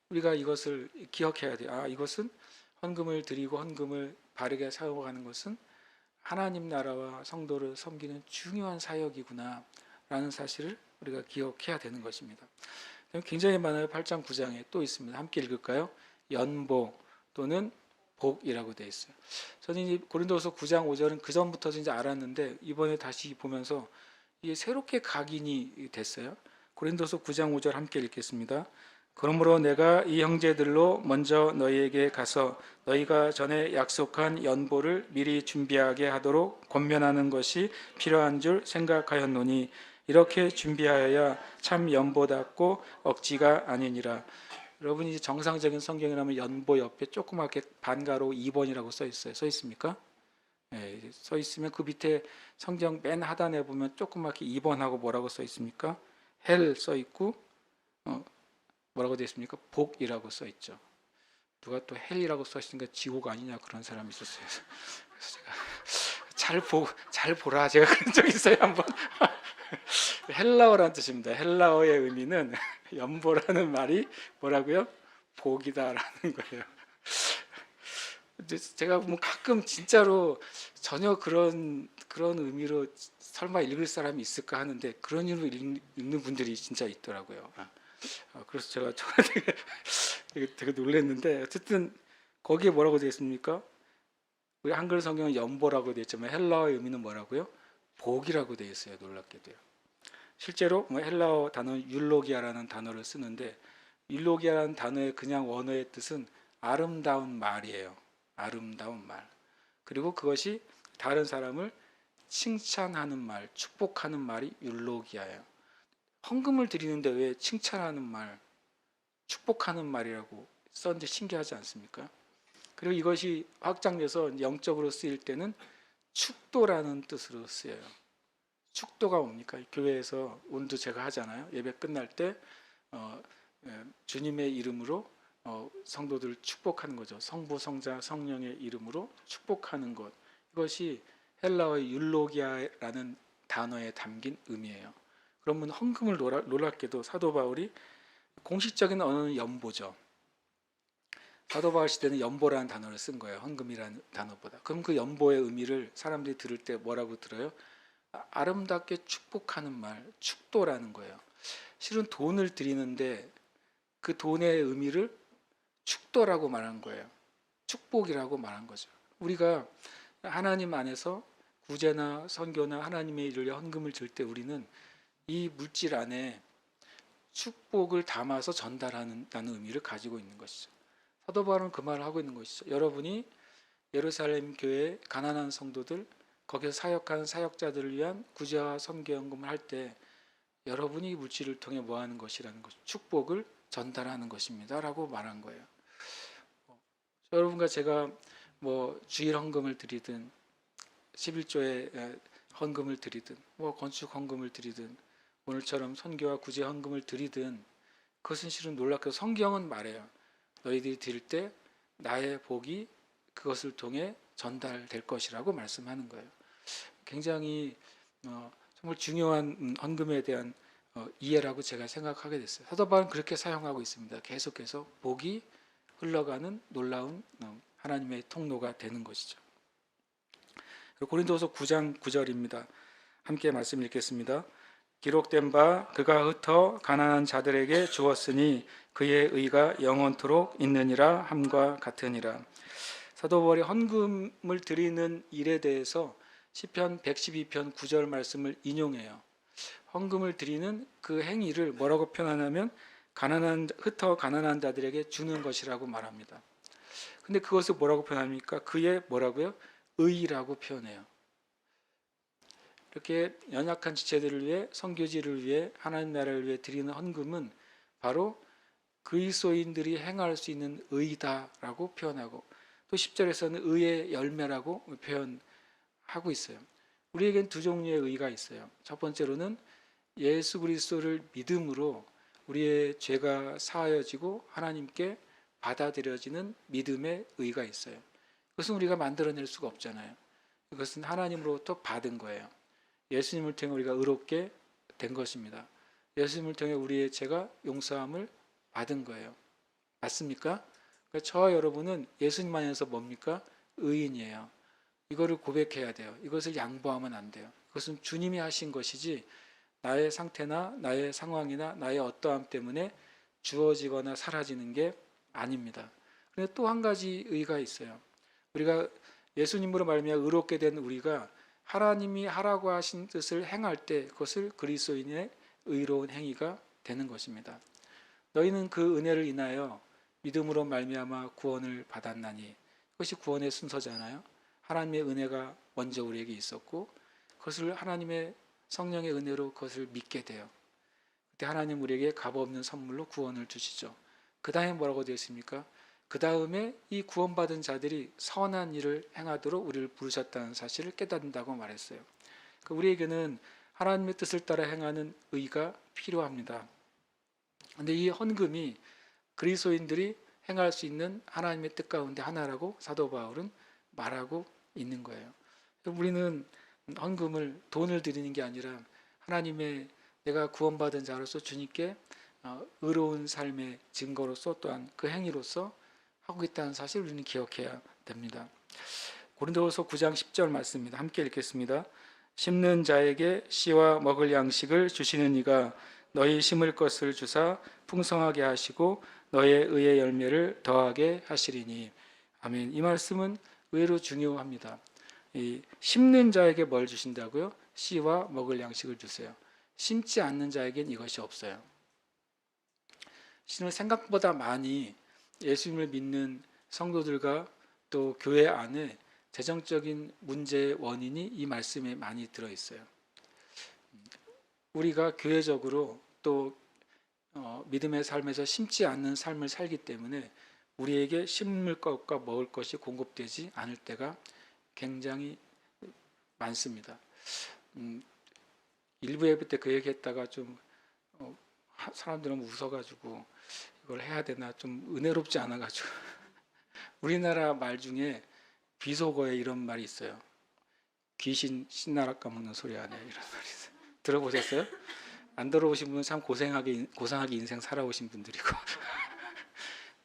우리가 이것을 기억해야 돼요. 이것은 헌금을 드리고 헌금을 바르게 사용하는 것은 하나님 나라와 성도를 섬기는 중요한 사역이구나 라는 사실을 우리가 기억해야 되는 것입니다. 굉장히 많아요. 8장 9장에 또 있습니다. 함께 읽을까요? 연보 또는 복이라고 되어 있어요. 저는 고린도서 9장 5절은 그 전부터 이제 알았는데 이번에 다시 보면서 이게 새롭게 각인이 됐어요. 고린도서 9장 5절 함께 읽겠습니다. 그러므로 내가 이 형제들로 먼저 너희에게 가서 너희가 전에 약속한 연보를 미리 준비하게 하도록 권면하는 것이 필요한 줄 생각하였노니 이렇게 준비하여야 참 연보답고 억지가 아니니라. 여러분이 정상적인 성경이라면 연보 옆에 조그맣게 반가로 2번이라고 써 있어요. 써 있습니까? 네, 써 있으면 그 밑에 성경 맨 하단에 보면 조그맣게 2번하고 뭐라고 써 있습니까? 헬 써 있고 뭐라고 되어 있습니까? 복이라고 써 있죠. 누가 또 헬이라고 써 있으니까 지옥 아니냐 그런 사람이 있었어요. 그래서 제가 잘 보라 제가 그런 적 있어요 한번. 헬라어라는 뜻입니다. 헬라어의 의미는 연보라는 말이 뭐라고요? 복이다라는 거예요. 제가 뭐 가끔 진짜로 전혀 그런 의미로 설마 읽을 사람이 있을까 하는데 그런 의미로 읽는 분들이 진짜 있더라고요. 그래서 제가 되게 놀랐는데 어쨌든 거기에 뭐라고 되어 있습니까? 우리 한글 성경은 연보라고 되어 있지만 헬라어의 의미는 뭐라고요? 복이라고 되어 있어요. 놀랍게도요. 실제로 헬라어 단어 율로기아라는 단어를 쓰는데 율로기아라는 단어의 그냥 원어의 뜻은 아름다운 말이에요. 아름다운 말. 그리고 그것이 다른 사람을 칭찬하는 말, 축복하는 말이 율로기아예요. 헌금을 드리는데 왜 칭찬하는 말, 축복하는 말이라고 썼는지 신기하지 않습니까? 그리고 이것이 확장돼서 영적으로 쓰일 때는 축도라는 뜻으로 쓰여요. 축도가 뭡니까? 교회에서 운도 제가 하잖아요. 예배 끝날 때 주님의 이름으로 성도들을 축복하는 거죠. 성부, 성자, 성령의 이름으로 축복하는 것. 이것이 헬라어의 율로기아라는 단어에 담긴 의미예요. 그러면 헌금을 놀랍게도 사도 바울이 공식적인 언어는 연보죠. 사도 바울 시대는 연보라는 단어를 쓴 거예요. 헌금이라는 단어보다. 그럼 그 연보의 의미를 사람들이 들을 때 뭐라고 들어요? 아름답게 축복하는 말, 축도라는 거예요. 실은 돈을 드리는데 그 돈의 의미를 축도라고 말한 거예요. 축복이라고 말한 거죠. 우리가 하나님 안에서 구제나 선교나 하나님의 일을 위해 헌금을 줄 때 우리는 이 물질 안에 축복을 담아서 전달하는 의미를 가지고 있는 것이죠. 사도 바울은 그 말을 하고 있는 것이죠. 여러분이 예루살렘 교회 가난한 성도들, 거기서 사역하는 사역자들을 위한 구제와 선교 헌금을 할 때 여러분이 물질을 통해 뭐 하는 것이라는 것, 축복을 전달하는 것입니다 라고 말한 거예요. 여러분과 제가 뭐 주일 헌금을 드리든 11조에 헌금을 드리든 뭐 건축 헌금을 드리든 오늘처럼 선교와 구제 헌금을 드리든 그것은 실은 놀랍게도 성경은 말해요. 너희들이 드릴 때 나의 복이 그것을 통해 전달될 것이라고 말씀하는 거예요. 굉장히 정말 중요한 헌금에 대한 이해라고 제가 생각하게 됐어요. 사도 바울은 그렇게 사용하고 있습니다. 계속해서 복이 흘러가는 놀라운 하나님의 통로가 되는 것이죠. 고린도서 9장 9절입니다. 함께 말씀 읽겠습니다. 기록된 바 그가 흩어 가난한 자들에게 주었으니 그의 의가 영원토록 있느니라 함과 같으니라. 사도 바울이 헌금을 드리는 일에 대해서 시편 112편 9절 말씀을 인용해요. 헌금을 드리는 그 행위를 뭐라고 표현하냐면 흩어 가난한 자들에게 주는 것이라고 말합니다. 근데 그것을 뭐라고 표현합니까? 그의 뭐라고요? 의라고 표현해요. 이렇게 연약한 지체들을 위해 선교지를 위해 하나님 나라를 위해 드리는 헌금은 바로 그리스도인들이 행할 수 있는 의다라고 표현하고 또 10절에서는 의의 열매라고 표현하고 있어요. 우리에겐 두 종류의 의가 있어요. 첫 번째로는 예수 그리스도를 믿음으로 우리의 죄가 사하여지고 하나님께 받아들여지는 믿음의 의가 있어요. 그것은 우리가 만들어낼 수가 없잖아요. 그것은 하나님으로부터 받은 거예요. 예수님을 통해 우리가 의롭게 된 것입니다. 예수님을 통해 우리의 죄가 용서함을 받은 거예요. 맞습니까? 그러니까 저와 여러분은 예수님 안에서 뭡니까? 의인이에요. 이거를 고백해야 돼요. 이것을 양보하면 안 돼요. 그것은 주님이 하신 것이지 나의 상태나 나의 상황이나 나의 어떠함 때문에 주어지거나 사라지는 게 아닙니다. 그런데 또 한 가지 의가 있어요. 우리가 예수님으로 말미암아 의롭게 된 우리가 하나님이 하라고 하신 뜻을 행할 때 그것을 그리스도인의 의로운 행위가 되는 것입니다. 너희는 그 은혜를 인하여 믿음으로 말미암아 구원을 받았나니 그것이 구원의 순서잖아요. 하나님의 은혜가 먼저 우리에게 있었고 그것을 하나님의 성령의 은혜로 그것을 믿게 돼요. 그때 하나님 우리에게 값없는 선물로 구원을 주시죠. 그 다음에 뭐라고 되어 있습니까? 그 다음에 이 구원받은 자들이 선한 일을 행하도록 우리를 부르셨다는 사실을 깨닫는다고 말했어요. 우리에게는 하나님의 뜻을 따라 행하는 의가 필요합니다. 그런데 이 헌금이 그리스도인들이 행할 수 있는 하나님의 뜻 가운데 하나라고 사도 바울은 말하고 있는 거예요. 우리는 헌금을 돈을 드리는 게 아니라 하나님의 내가 구원받은 자로서 주님께 의로운 삶의 증거로서 또한 그 행위로서 하고 있다는 사실을 우리는 기억해야 됩니다. 고린도후서 9장 10절 말씀입니다. 함께 읽겠습니다. 심는 자에게 씨와 먹을 양식을 주시는 이가 너희 심을 것을 주사 풍성하게 하시고 너의 의의 열매를 더하게 하시리니. 아멘. 이 말씀은 의외로 중요합니다. 심는 자에게 뭘 주신다고요? 씨와 먹을 양식을 주세요. 심지 않는 자에겐 이것이 없어요. 신은 생각보다 많이 예수님을 믿는 성도들과 또 교회 안에 재정적인 문제의 원인이 이 말씀에 많이 들어있어요. 우리가 교회적으로 또 믿음의 삶에서 심지 않는 삶을 살기 때문에 우리에게 심을 것과 먹을 것이 공급되지 않을 때가 굉장히 많습니다. 일부 예배 때 그 얘기했다가 좀 사람들은 웃어가지고 이걸 해야 되나 좀 은혜롭지 않아가지고 우리나라 말 중에 비속어에 이런 말이 있어요. 귀신 신나라 까먹는 소리 아니야 이런 말이 있어요. 들어보셨어요? 안 들어오신 분은 참 고상하게 인생 살아오신 분들이고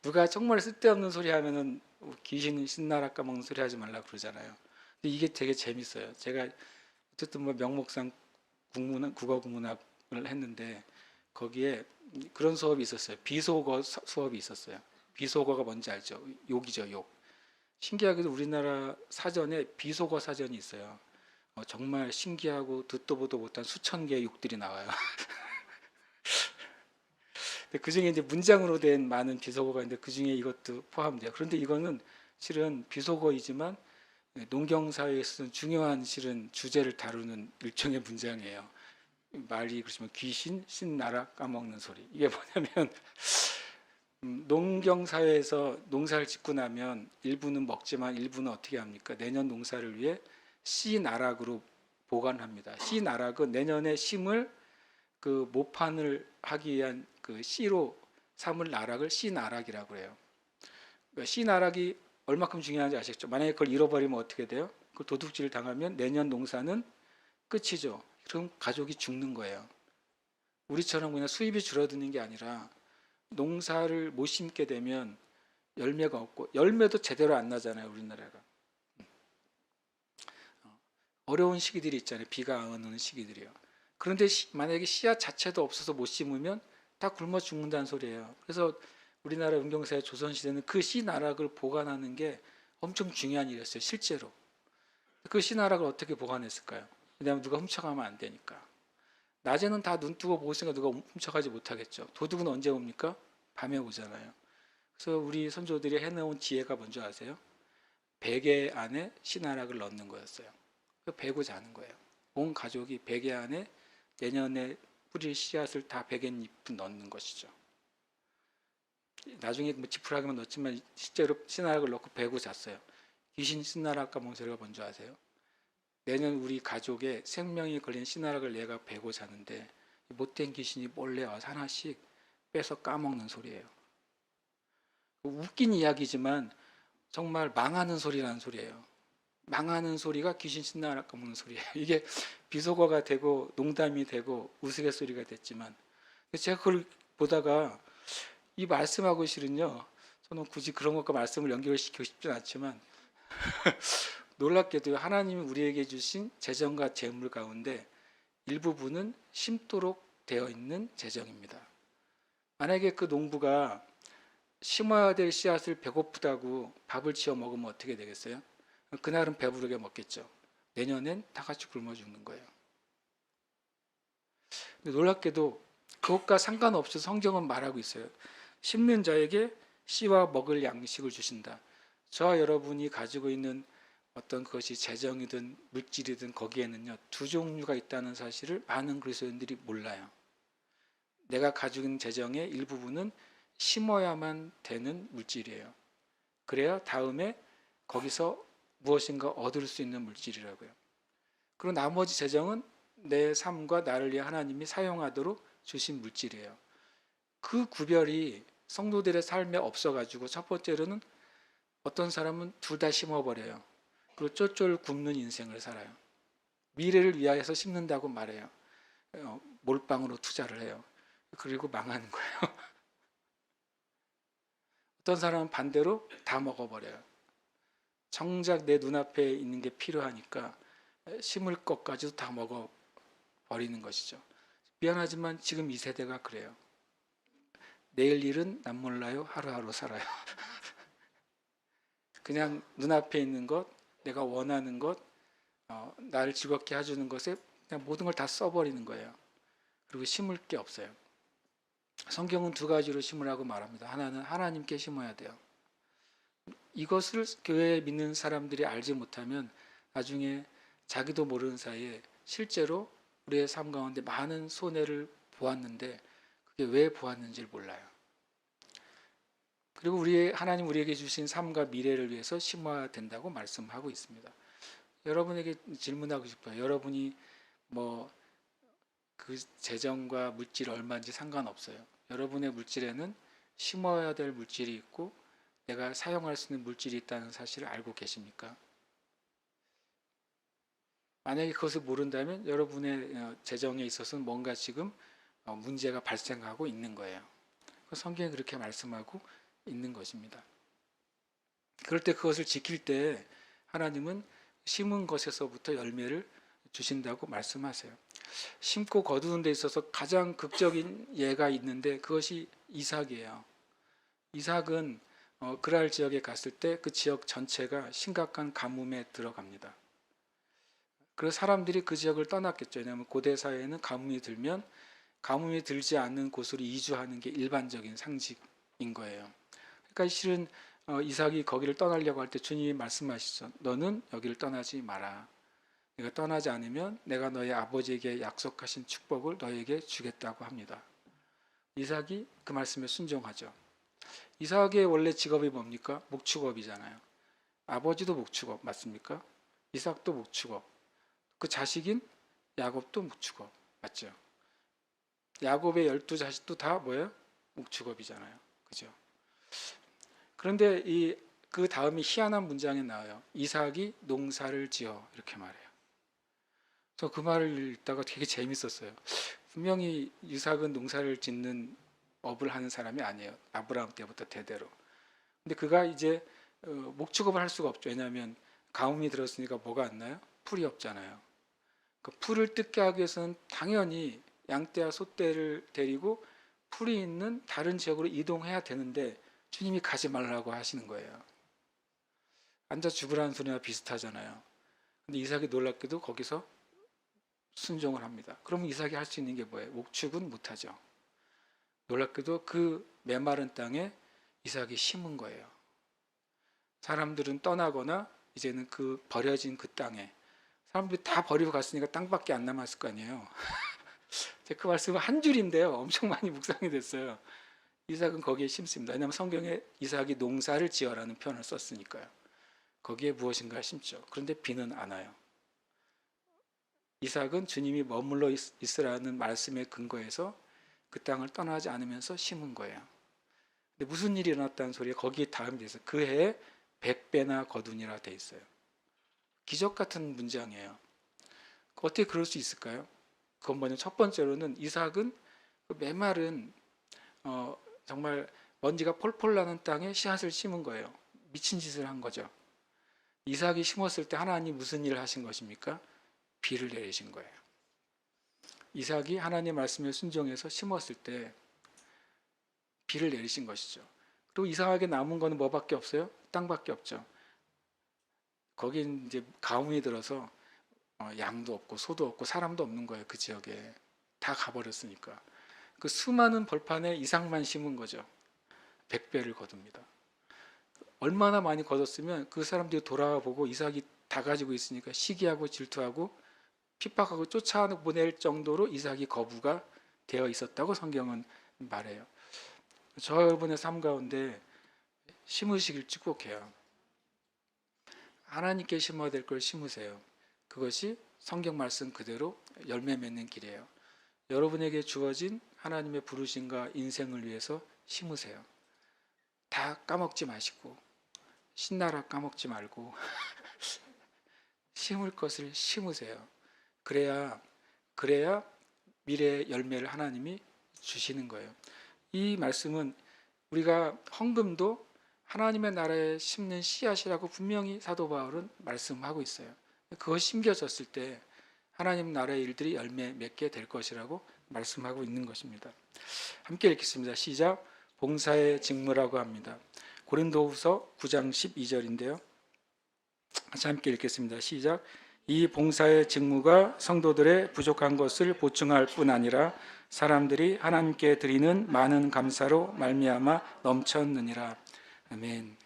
누가 정말 쓸데없는 소리 하면은 귀신 신나라 까먹는 소리 하지 말라 그러잖아요. 근데 이게 되게 재밌어요. 제가 어쨌든 뭐 명목상 국어 국문학을 했는데 거기에 그런 수업이 있었어요. 비속어 수업이 있었어요. 비속어가 뭔지 알죠? 욕이죠, 욕. 신기하게도 우리나라 사전에 비속어 사전이 있어요. 정말 신기하고 듣도 보도 못한 수천 개의 욕들이 나와요. 그 중에 이제 문장으로 된 많은 비속어가 있는데 그 중에 이것도 포함돼요. 그런데 이거는 실은 비속어이지만 농경사회에서는 중요한 실은 주제를 다루는 일종의 문장이에요. 말이 그렇지만 귀신, 신나라 까먹는 소리. 이게 뭐냐면 농경사회에서 농사를 짓고 나면 일부는 먹지만 일부는 어떻게 합니까? 내년 농사를 위해 씨나락으로 보관합니다. 씨나락은 내년에 심을 그 모판을 하기 위한 그 씨로 삼을 나락을 씨나락이라고 해요. 그러니까 씨나락이 얼마큼 중요한지 아시겠죠? 만약에 그걸 잃어버리면 어떻게 돼요? 그걸 도둑질 당하면 내년 농사는 끝이죠. 그럼 가족이 죽는 거예요. 우리처럼 그냥 수입이 줄어드는 게 아니라 농사를 못 심게 되면 열매가 없고 열매도 제대로 안 나잖아요. 우리나라가. 어려운 시기들이 있잖아요. 비가 안 오는 시기들이요. 그런데 만약에 씨앗 자체도 없어서 못 심으면 다 굶어 죽는다는 소리예요. 그래서 우리나라 운경사의 조선시대는 그 씨나락을 보관하는 게 엄청 중요한 일이었어요. 실제로. 그 씨나락을 어떻게 보관했을까요? 왜냐하면 누가 훔쳐가면 안 되니까. 낮에는 다 눈 뜨고 보고 있으니까 누가 훔쳐가지 못하겠죠. 도둑은 언제 옵니까? 밤에 오잖아요. 그래서 우리 선조들이 해놓은 지혜가 뭔지 아세요? 베개 안에 씨나락을 넣는 거였어요. 베고 자는 거예요. 온 가족이 베개 안에 내년에 뿌릴 씨앗을 다 베갯잎 넣는 것이죠. 나중에 뭐 지푸라기만 넣었지만 실제로 씨나락을 넣고 베고 잤어요. 귀신 씨나락 까먹은 소리가 뭔지 아세요? 내년 우리 가족의 생명이 걸린 씨나락을 내가 베고 자는데 못된 귀신이 몰래 와서 하나씩 빼서 까먹는 소리예요. 웃긴 이야기지만 정말 망하는 소리라는 소리예요. 망하는 소리가 귀신 신나라 까먹는 소리예요. 이게 비속어가 되고 농담이 되고 우스갯소리가 됐지만 제가 그걸 보다가 이 말씀하고 실은요. 저는 굳이 그런 것과 말씀을 연결시키고 싶진 않지만 놀랍게도 하나님이 우리에게 주신 재정과 재물 가운데 일부분은 심도록 되어 있는 재정입니다. 만약에 그 농부가 심어야 될 씨앗을 배고프다고 밥을 지어 먹으면 어떻게 되겠어요? 그날은 배부르게 먹겠죠. 내년엔 다 같이 굶어 죽는 거예요. 근데 놀랍게도 그것과 상관없이 성경은 말하고 있어요. 심는 자에게 씨와 먹을 양식을 주신다. 저와 여러분이 가지고 있는 어떤 것이 재정이든 물질이든 거기에는요 두 종류가 있다는 사실을 많은 그리스도인들이 몰라요. 내가 가지고 있는 재정의 일부분은 심어야만 되는 물질이에요. 그래야 다음에 거기서 무엇인가 얻을 수 있는 물질이라고요. 그리고 나머지 재정은 내 삶과 나를 위해 하나님이 사용하도록 주신 물질이에요. 그 구별이 성도들의 삶에 없어가지고 첫 번째로는 어떤 사람은 둘 다 심어버려요. 그리고 쫄쫄 굶는 인생을 살아요. 미래를 위하여서 심는다고 말해요. 몰빵으로 투자를 해요. 그리고 망하는 거예요. 어떤 사람은 반대로 다 먹어버려요. 정작 내 눈앞에 있는 게 필요하니까 심을 것까지도 다 먹어버리는 것이죠. 미안하지만 지금 이 세대가 그래요. 내일 일은 난 몰라요. 하루하루 살아요. 그냥 눈앞에 있는 것, 내가 원하는 것, 나를 즐겁게 해주는 것에 그냥 모든 걸 다 써버리는 거예요. 그리고 심을 게 없어요. 성경은 두 가지로 심으라고 말합니다. 하나는 하나님께 심어야 돼요. 이것을 교회에 믿는 사람들이 알지 못하면 나중에 자기도 모르는 사이에 실제로 우리의 삶 가운데 많은 손해를 보았는데 그게 왜 보았는지를 몰라요. 그리고 하나님 우리에게 주신 삶과 미래를 위해서 심어야 된다고 말씀하고 있습니다. 여러분에게 질문하고 싶어요. 여러분이 뭐 그 재정과 물질 얼마인지 상관없어요. 여러분의 물질에는 심어야 될 물질이 있고 내가 사용할 수 있는 물질이 있다는 사실을 알고 계십니까? 만약에 그것을 모른다면 여러분의 재정에 있어서는 뭔가 지금 문제가 발생하고 있는 거예요. 성경이 그렇게 말씀하고 있는 것입니다. 그럴 때 그것을 지킬 때 하나님은 심은 것에서부터 열매를 주신다고 말씀하세요. 심고 거두는 데 있어서 가장 극적인 예가 있는데 그것이 이삭이에요. 이삭은 그랄 지역에 갔을 때 그 지역 전체가 심각한 가뭄에 들어갑니다. 그래서 사람들이 그 지역을 떠났겠죠. 왜냐하면 고대 사회에는 가뭄이 들면 가뭄이 들지 않는 곳으로 이주하는 게 일반적인 상식인 거예요. 그러니까 실은 이삭이 거기를 떠나려고 할 때 주님이 말씀하시죠. 너는 여기를 떠나지 마라. 네가 떠나지 않으면 내가 너의 아버지에게 약속하신 축복을 너에게 주겠다고 합니다. 이삭이 그 말씀에 순종하죠. 이삭의 원래 직업이 뭡니까? 목축업이잖아요. 아버지도 목축업 맞습니까? 이삭도 목축업. 그 자식인 야곱도 목축업 맞죠? 야곱의 12자식도 다 뭐예요? 목축업이잖아요. 그죠? 그런데 그 다음이 희한한 문장이 나와요. 이삭이 농사를 지어 이렇게 말해요. 저 그 말을 읽다가 되게 재밌었어요. 분명히 이삭은 농사를 짓는 업을 하는 사람이 아니에요. 아브라함 때부터 대대로. 근데 그가 이제 목축업을 할 수가 없죠. 왜냐하면 가뭄이 들었으니까 뭐가 안 나요? 풀이 없잖아요. 그 풀을 뜯게 하기 위해서는 당연히 양떼와 소떼를 데리고 풀이 있는 다른 지역으로 이동해야 되는데 주님이 가지 말라고 하시는 거예요. 앉아 죽으라는 소리와 비슷하잖아요. 근데 이삭이 놀랍게도 거기서 순종을 합니다. 그러면 이삭이 할 수 있는 게 뭐예요? 목축은 못하죠. 놀랍게도 그 메마른 땅에 이삭이 심은 거예요. 사람들은 떠나거나 이제는 그 버려진 그 땅에 사람들이 다 버리고 갔으니까 땅밖에 안 남았을 거 아니에요. 그 말씀은 한 줄인데요. 엄청 많이 묵상이 됐어요. 이삭은 거기에 심습니다. 왜냐하면 성경에 이삭이 농사를 지어라는 표현을 썼으니까요. 거기에 무엇인가 심죠. 그런데 비는 안 와요. 이삭은 주님이 머물러 있으라는 말씀에 근거해서 그 땅을 떠나지 않으면서 심은 거예요. 근데 무슨 일이 일어났다는 소리에 거기에 다음이 돼 있어요. 그 해에 100배나 거두니라 돼 있어요. 기적 같은 문장이에요. 어떻게 그럴 수 있을까요? 그건 뭐냐면 첫 번째로는 이삭은 그 메마른 정말 먼지가 폴폴 나는 땅에 씨앗을 심은 거예요. 미친 짓을 한 거죠. 이삭이 심었을 때 하나님 무슨 일을 하신 것입니까? 비를 내리신 거예요. 이삭이 하나님 말씀에 순종해서 심었을 때 비를 내리신 것이죠. 그리고 이삭에게 남은 거는 뭐밖에 없어요? 땅밖에 없죠. 거기 이제 가뭄이 들어서 양도 없고 소도 없고 사람도 없는 거예요. 그 지역에 다 가버렸으니까. 그 수많은 벌판에 이삭만 심은 거죠. 100배를 거둡니다. 얼마나 많이 거뒀으면 그 사람들이 돌아보고 이삭이 다 가지고 있으니까 시기하고 질투하고 핍박하고 쫓아보낼 정도로 이삭이 거부가 되어 있었다고 성경은 말해요. 저 여러분의 삶 가운데 심으시길 축복해요. 하나님께 심어야 될 걸 심으세요. 그것이 성경 말씀 그대로 열매 맺는 길이에요. 여러분에게 주어진 하나님의 부르심과 인생을 위해서 심으세요. 다 까먹지 마시고 신나라 까먹지 말고 심을 것을 심으세요. 그래야 미래의 열매를 하나님이 주시는 거예요. 이 말씀은 우리가 헌금도 하나님의 나라에 심는 씨앗이라고 분명히 사도 바울은 말씀하고 있어요. 그것이 심겨졌을 때 하나님 나라의 일들이 열매 맺게 될 것이라고 말씀하고 있는 것입니다. 함께 읽겠습니다. 시작. 봉사의 직무라고 합니다. 고린도후서 9장 12절인데요. 같이 함께 읽겠습니다. 시작. 이 봉사의 직무가 성도들의 부족한 것을 보충할 뿐 아니라 사람들이 하나님께 드리는 많은 감사로 말미암아 넘쳤느니라. 아멘.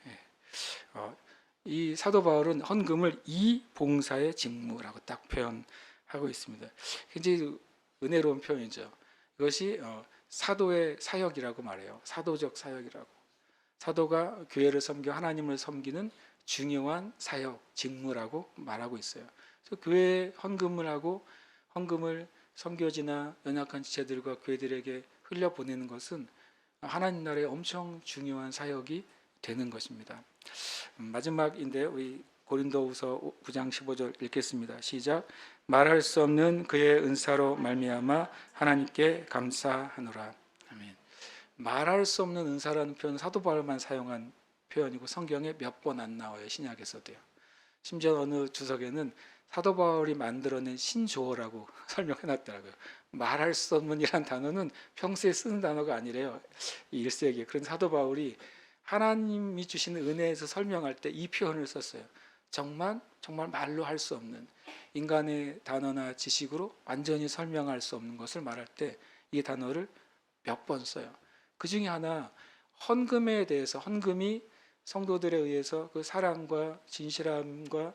이 사도 바울은 헌금을 이 봉사의 직무라고 딱 표현하고 있습니다. 굉장히 은혜로운 표현이죠. 이것이 사도의 사역이라고 말해요. 사도적 사역이라고. 사도가 교회를 섬겨 하나님을 섬기는 중요한 사역, 직무라고 말하고 있어요. 그래서 교회에 헌금을 하고 헌금을 선교지나 연약한 지체들과 교회들에게 흘려보내는 것은 하나님 나라의 엄청 중요한 사역이 되는 것입니다. 마지막인데 우리 고린도후서 9장 15절 읽겠습니다. 시작. 말할 수 없는 그의 은사로 말미암아 하나님께 감사하노라. 아멘. 말할 수 없는 은사라는 표현은 사도 바울만 사용한 표현이고 성경에 몇 번 안 나와요. 신약에서도요. 심지어 어느 주석에는 사도 바울이 만들어낸 신조어라고 설명해놨더라고요. 말할 수 없는 이란 단어는 평소에 쓰는 단어가 아니래요. 1세기에. 그런 사도 바울이 하나님이 주신 은혜에서 설명할 때 이 표현을 썼어요. 정말 말로 할 수 없는, 인간의 단어나 지식으로 완전히 설명할 수 없는 것을 말할 때 이 단어를 몇 번 써요. 그 중에 하나, 헌금에 대해서, 헌금이 성도들에 의해서 그 사랑과 진실함과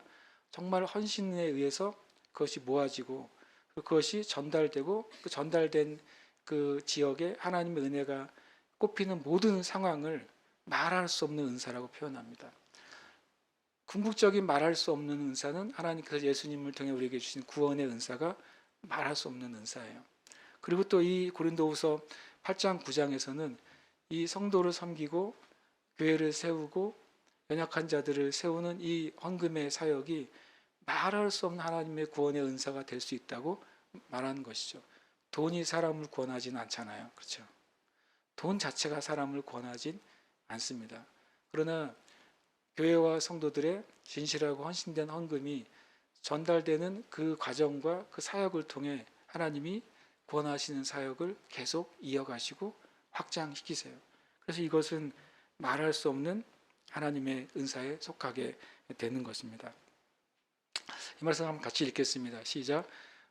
정말 헌신에 의해서 그것이 모아지고 그것이 전달되고 그 전달된 그 지역에 하나님의 은혜가 꼽히는 모든 상황을 말할 수 없는 은사라고 표현합니다. 궁극적인 말할 수 없는 은사는 하나님께서 예수님을 통해 우리에게 주신 구원의 은사가 말할 수 없는 은사예요. 그리고 또 이 고린도후서 8장 9장에서는 이 성도를 섬기고 교회를 세우고 연약한 자들을 세우는 이 헌금의 사역이 말할 수 없는 하나님의 구원의 은사가 될 수 있다고 말하는 것이죠. 돈이 사람을 구원하지는 않잖아요. 그렇죠? 돈 자체가 사람을 구원하진 않습니다. 그러나 교회와 성도들의 진실하고 헌신된 헌금이 전달되는 그 과정과 그 사역을 통해 하나님이 구원하시는 사역을 계속 이어가시고 확장시키세요. 그래서 이것은 말할 수 없는 하나님의 은사에 속하게 되는 것입니다. 이 말씀 한번 같이 읽겠습니다. 시작.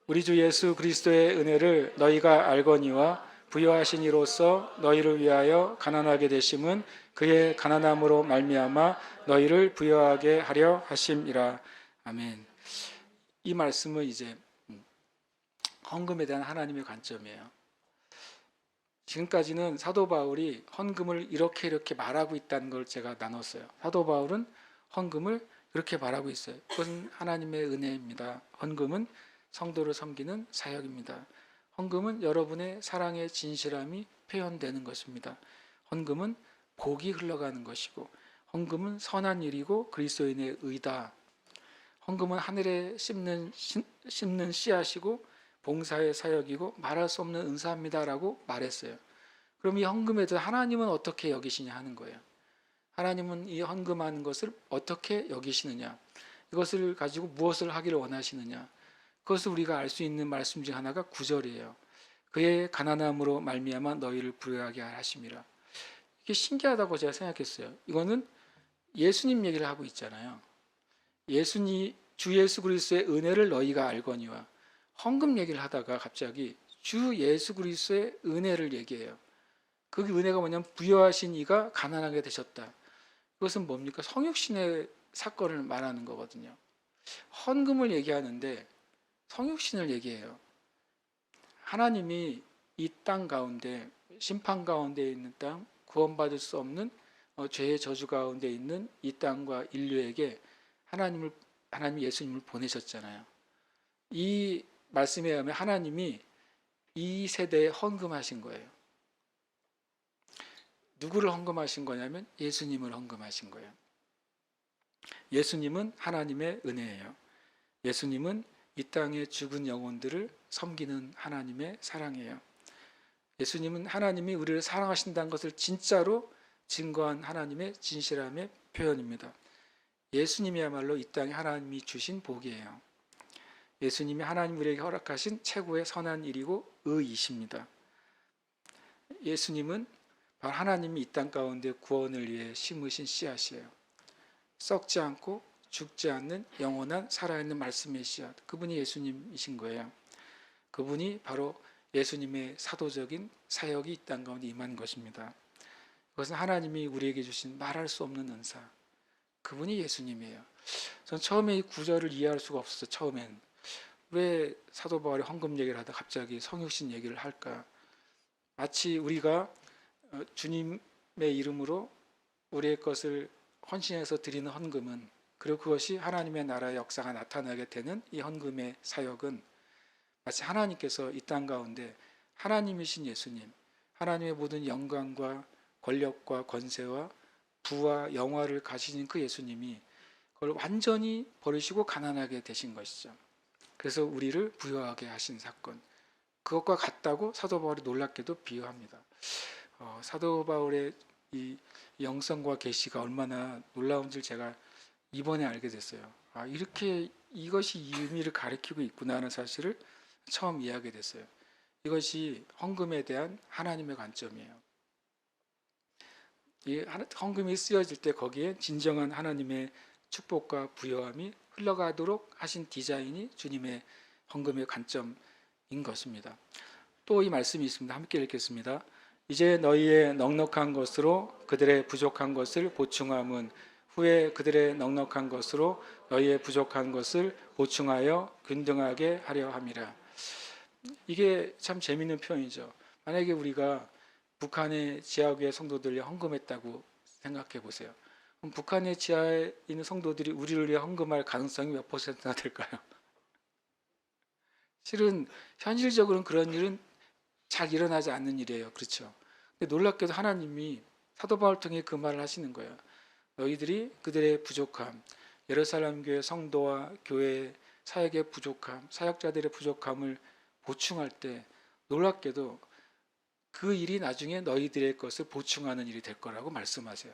우리 주 예수 그리스도의 은혜를 너희가 알거니와 부여하신 이로써 너희를 위하여 가난하게 되심은 그의 가난함으로 말미암아 너희를 부여하게 하려 하심이라. 아멘. 이 말씀은 이제 헌금에 대한 하나님의 관점이에요. 지금까지는 사도 바울이 헌금을 이렇게 말하고 있다는 걸 제가 나눴어요. 사도 바울은 헌금을 이렇게 말하고 있어요. 그것은 하나님의 은혜입니다. 헌금은 성도를 섬기는 사역입니다. 헌금은 여러분의 사랑의 진실함이 표현되는 것입니다. 헌금은 복이 흘러가는 것이고, 헌금은 선한 일이고 그리스도인의 의다. 헌금은 하늘에 심는 씨앗이고 봉사의 사역이고 말할 수 없는 은사입니다라고 말했어요. 그럼 이 헌금에 대해서 하나님은 어떻게 여기시냐 하는 거예요. 하나님은 이 헌금하는 것을 어떻게 여기시느냐, 이것을 가지고 무엇을 하기를 원하시느냐, 그것을 우리가 알 수 있는 말씀 중 하나가 9절이에요. 그의 가난함으로 말미암아 너희를 부유하게 하심이라. 이게 신기하다고 제가 생각했어요. 이거는 예수님 얘기를 하고 있잖아요. 주 예수 그리스도의 은혜를 너희가 알거니와, 헌금 얘기를 하다가 갑자기 주 예수 그리스도의 은혜를 얘기해요. 그 은혜가 뭐냐면 부여하신 이가 가난하게 되셨다. 이것은 뭡니까? 성육신의 사건을 말하는 거거든요. 헌금을 얘기하는데 성육신을 얘기해요. 하나님이 이 땅 가운데, 심판 가운데 있는 땅, 구원받을 수 없는 죄의 저주 가운데 있는 이 땅과 인류에게 하나님이 예수님을 보내셨잖아요. 이 말씀에 의하면 하나님이 이 세대에 헌금하신 거예요. 누구를 헌금하신 거냐면 예수님을 헌금하신 거예요. 예수님은 하나님의 은혜예요. 예수님은 이 땅의 죽은 영혼들을 섬기는 하나님의 사랑이에요. 예수님은 하나님이 우리를 사랑하신다는 것을 진짜로 증거한 하나님의 진실함의 표현입니다. 예수님이야말로 이 땅에 하나님이 주신 복이에요. 예수님이 하나님 우리에게 허락하신 최고의 선한 일이고 의이십니다. 예수님은 바로 하나님이 이 땅 가운데 구원을 위해 심으신 씨앗이에요. 썩지 않고 죽지 않는 영원한 살아있는 말씀의 씨앗, 그분이 예수님이신 거예요. 그분이 바로 예수님의 사도적인 사역이 이 땅 가운데 임한 것입니다. 그것은 하나님이 우리에게 주신 말할 수 없는 은사, 그분이 예수님이에요. 전 처음에 이 구절을 이해할 수가 없었어요. 처음엔 왜 사도 바울이 헌금 얘기를 하다 갑자기 성육신 얘기를 할까? 마치 우리가 주님의 이름으로 우리의 것을 헌신해서 드리는 헌금은, 그리고 그것이 하나님의 나라의 역사가 나타나게 되는 이 헌금의 사역은 마치 하나님께서 이 땅 가운데 하나님이신 예수님, 하나님의 모든 영광과 권력과 권세와 부와 영화를 가지신 그 예수님이 그걸 완전히 버리시고 가난하게 되신 것이죠. 그래서 우리를 부유하게 하신 사건, 그것과 같다고 사도 바울이 놀랍게도 비유합니다. 사도 바울의 이 영성과 계시가 얼마나 놀라운지 제가 이번에 알게 됐어요. 이렇게 이것이 이 의미를 가리키고 있구나 하는 사실을 처음 이해하게 됐어요. 이것이 헌금에 대한 하나님의 관점이에요. 이 헌금이 쓰여질 때 거기에 진정한 하나님의 축복과 부요함이 흘러가도록 하신 디자인이 주님의 헌금의 관점인 것입니다. 또 이 말씀이 있습니다. 함께 읽겠습니다. 이제 너희의 넉넉한 것으로 그들의 부족한 것을 보충함은 후에 그들의 넉넉한 것으로 너희의 부족한 것을 보충하여 균등하게 하려 함이라. 이게 참 재미있는 표현이죠. 만약에 우리가 북한의 지하교회 성도들이 헌금했다고 생각해 보세요. 그럼 북한의 지하에 있는 성도들이 우리를 위해 헌금할 가능성이 몇 %나 될까요? 실은 현실적으로는 그런 일은 잘 일어나지 않는 일이에요. 그렇죠? 근데 놀랍게도 하나님이 사도 바울 통해 그 말을 하시는 거예요. 너희들이 그들의 부족함, 예루살렘 교회 성도와 교회 사역의 부족함, 사역자들의 부족함을 보충할 때 놀랍게도 그 일이 나중에 너희들의 것을 보충하는 일이 될 거라고 말씀하세요.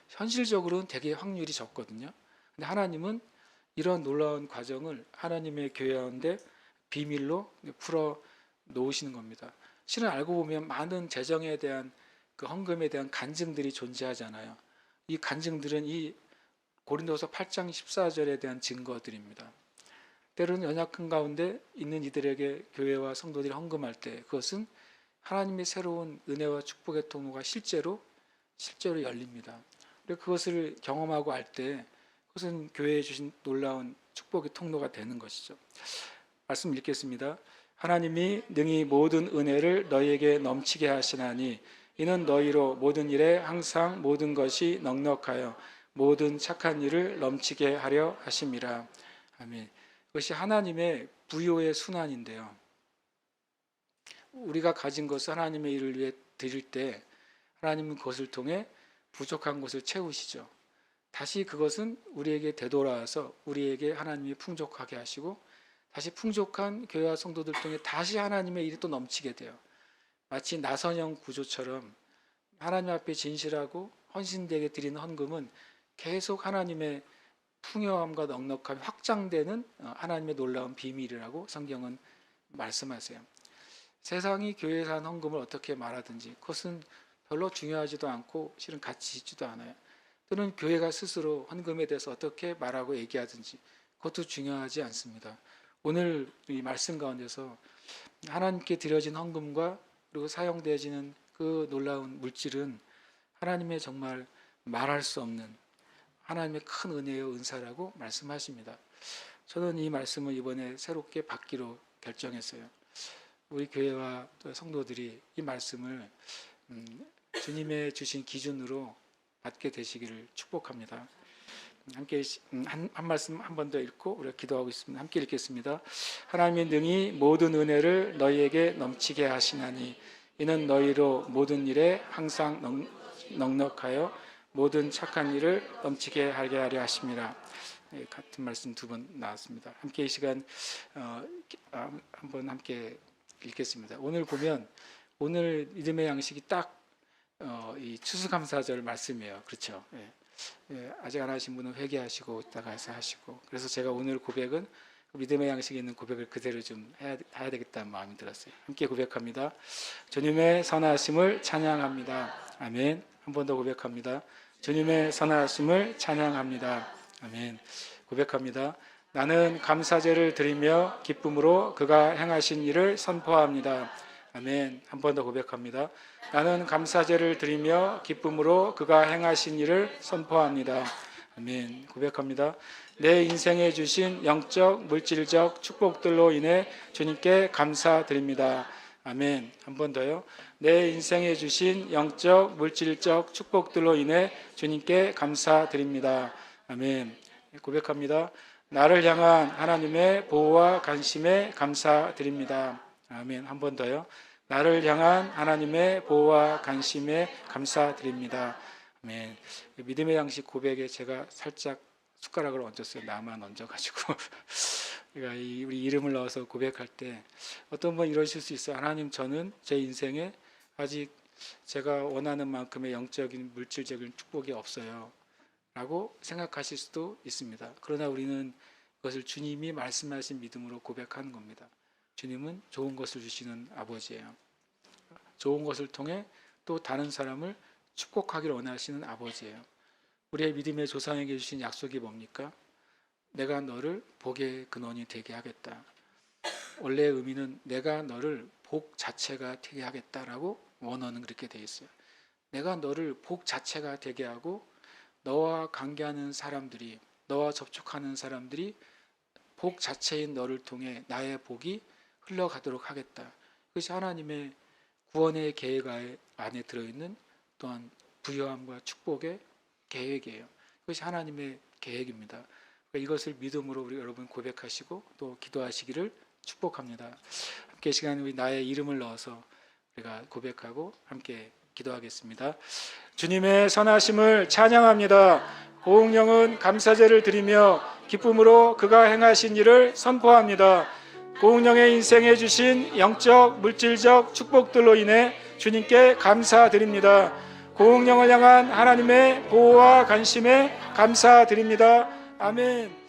현실적으로는 되게 확률이 적거든요. 근데 하나님은 이런 놀라운 과정을 하나님의 교회 가운데 비밀로 풀어 놓으시는 겁니다. 실은 알고 보면 많은 재정에 대한 그 헌금에 대한 간증들이 존재하잖아요. 이 간증들은 이 고린도서 8장 14절에 대한 증거들입니다. 때로는 연약한 가운데 있는 이들에게 교회와 성도들이 헌금할 때 그것은 하나님의 새로운 은혜와 축복의 통로가 실제로 열립니다. 그리고 그것을 경험하고 알 때 그것은 교회에 주신 놀라운 축복의 통로가 되는 것이죠. 말씀 읽겠습니다. 하나님이 능히 모든 은혜를 너희에게 넘치게 하시나니 이는 너희로 모든 일에 항상 모든 것이 넉넉하여 모든 착한 일을 넘치게 하려 하심이라. 아멘. 그것이 하나님의 부요의 순환인데요. 우리가 가진 것을 하나님의 일을 위해 드릴 때 하나님은 그것을 통해 부족한 것을 채우시죠. 다시 그것은 우리에게 되돌아와서 우리에게 하나님이 풍족하게 하시고 다시 풍족한 교회와 성도들 통해 다시 하나님의 일이 또 넘치게 돼요. 마치 나선형 구조처럼 하나님 앞에 진실하고 헌신되게 드리는 헌금은 계속 하나님의 풍요함과 넉넉함이 확장되는 하나님의 놀라운 비밀이라고 성경은 말씀하세요. 세상이 교회에 산 헌금을 어떻게 말하든지 그것은 별로 중요하지도 않고 실은 가치 있지도 않아요. 또는 교회가 스스로 헌금에 대해서 어떻게 말하고 얘기하든지 그것도 중요하지 않습니다. 오늘 이 말씀 가운데서 하나님께 드려진 헌금과 그리고 사용되어지는 그 놀라운 물질은 하나님의 정말 말할 수 없는 하나님의 큰 은혜의 은사라고 말씀하십니다. 저는 이 말씀을 이번에 새롭게 받기로 결정했어요. 우리 교회와 또 성도들이 이 말씀을 주님의 주신 기준으로 받게 되시기를 축복합니다. 함께 한 말씀 한 번 더 읽고 우리가 기도하고 있습니다. 함께 읽겠습니다. 하나님이 능히 모든 은혜를 너희에게 넘치게 하시나니 이는 너희로 모든 일에 항상 넉넉하여 모든 착한 일을 넘치게 하게 하려 하심이라. 같은 말씀 두 번 나왔습니다. 함께 이 시간 한번 함께 읽겠습니다. 오늘 보면 오늘 믿음의 양식이 딱 이 추수감사절 말씀이에요. 그렇죠? 아직 안 하신 분은 회개하시고 이따가 해서 하시고 그래서 제가 오늘 고백은 믿음의 양식이 있는 고백을 그대로 좀 해야 되겠다는 마음이 들었어요. 함께 고백합니다. 주님의 선하심을 찬양합니다. 아멘. 한 번 더 고백합니다. 주님의 선하심을 찬양합니다. 아멘. 고백합니다. 나는 감사제를 드리며 기쁨으로 그가 행하신 일을 선포합니다. 아멘. 한 번 더 고백합니다. 나는 감사제를 드리며 기쁨으로 그가 행하신 일을 선포합니다. 아멘. 고백합니다. 내 인생에 주신 영적, 물질적 축복들로 인해 주님께 감사드립니다. 아멘. 한 번 더요. 내 인생에 주신 영적, 물질적 축복들로 인해 주님께 감사드립니다. 아멘. 고백합니다. 나를 향한 하나님의 보호와 관심에 감사드립니다. 아멘. 한 번 더요. 나를 향한 하나님의 보호와 관심에 감사드립니다. 아멘. 믿음의 양식 고백에 제가 살짝 숟가락을 얹었어요. 나만 얹어가지고. 그러니까 우리 이름을 넣어서 고백할 때 어떤 분 이러실 수 있어요. 하나님, 저는 제 인생에 아직 제가 원하는 만큼의 영적인 물질적인 축복이 없어요 라고 생각하실 수도 있습니다. 그러나 우리는 그것을 주님이 말씀하신 믿음으로 고백하는 겁니다. 주님은 좋은 것을 주시는 아버지예요. 좋은 것을 통해 또 다른 사람을 축복하기를 원하시는 아버지예요. 우리의 믿음의 조상에게 주신 약속이 뭡니까? 내가 너를 복의 근원이 되게 하겠다. 원래의 의미는 내가 너를 복 자체가 되게 하겠다라고 원어는 그렇게 되어 있어요. 내가 너를 복 자체가 되게 하고 너와 관계하는 사람들이, 너와 접촉하는 사람들이 복 자체인 너를 통해 나의 복이 흘러가도록 하겠다. 그것이 하나님의 구원의 계획 안에 들어있는 또한 부유함과 축복의 계획이에요. 그것이 하나님의 계획입니다. 이것을 믿음으로 우리 여러분 고백하시고 또 기도하시기를 축복합니다. 함께 이 시간 우리 나의 이름을 넣어서 우리가 고백하고 함께 기도하겠습니다. 주님의 선하심을 찬양합니다. 고운령은 감사제를 드리며 기쁨으로 그가 행하신 일을 선포합니다. 고운령의 인생에 주신 영적 물질적 축복들로 인해 주님께 감사드립니다. 고운령을 향한 하나님의 보호와 관심에 감사드립니다. 아멘.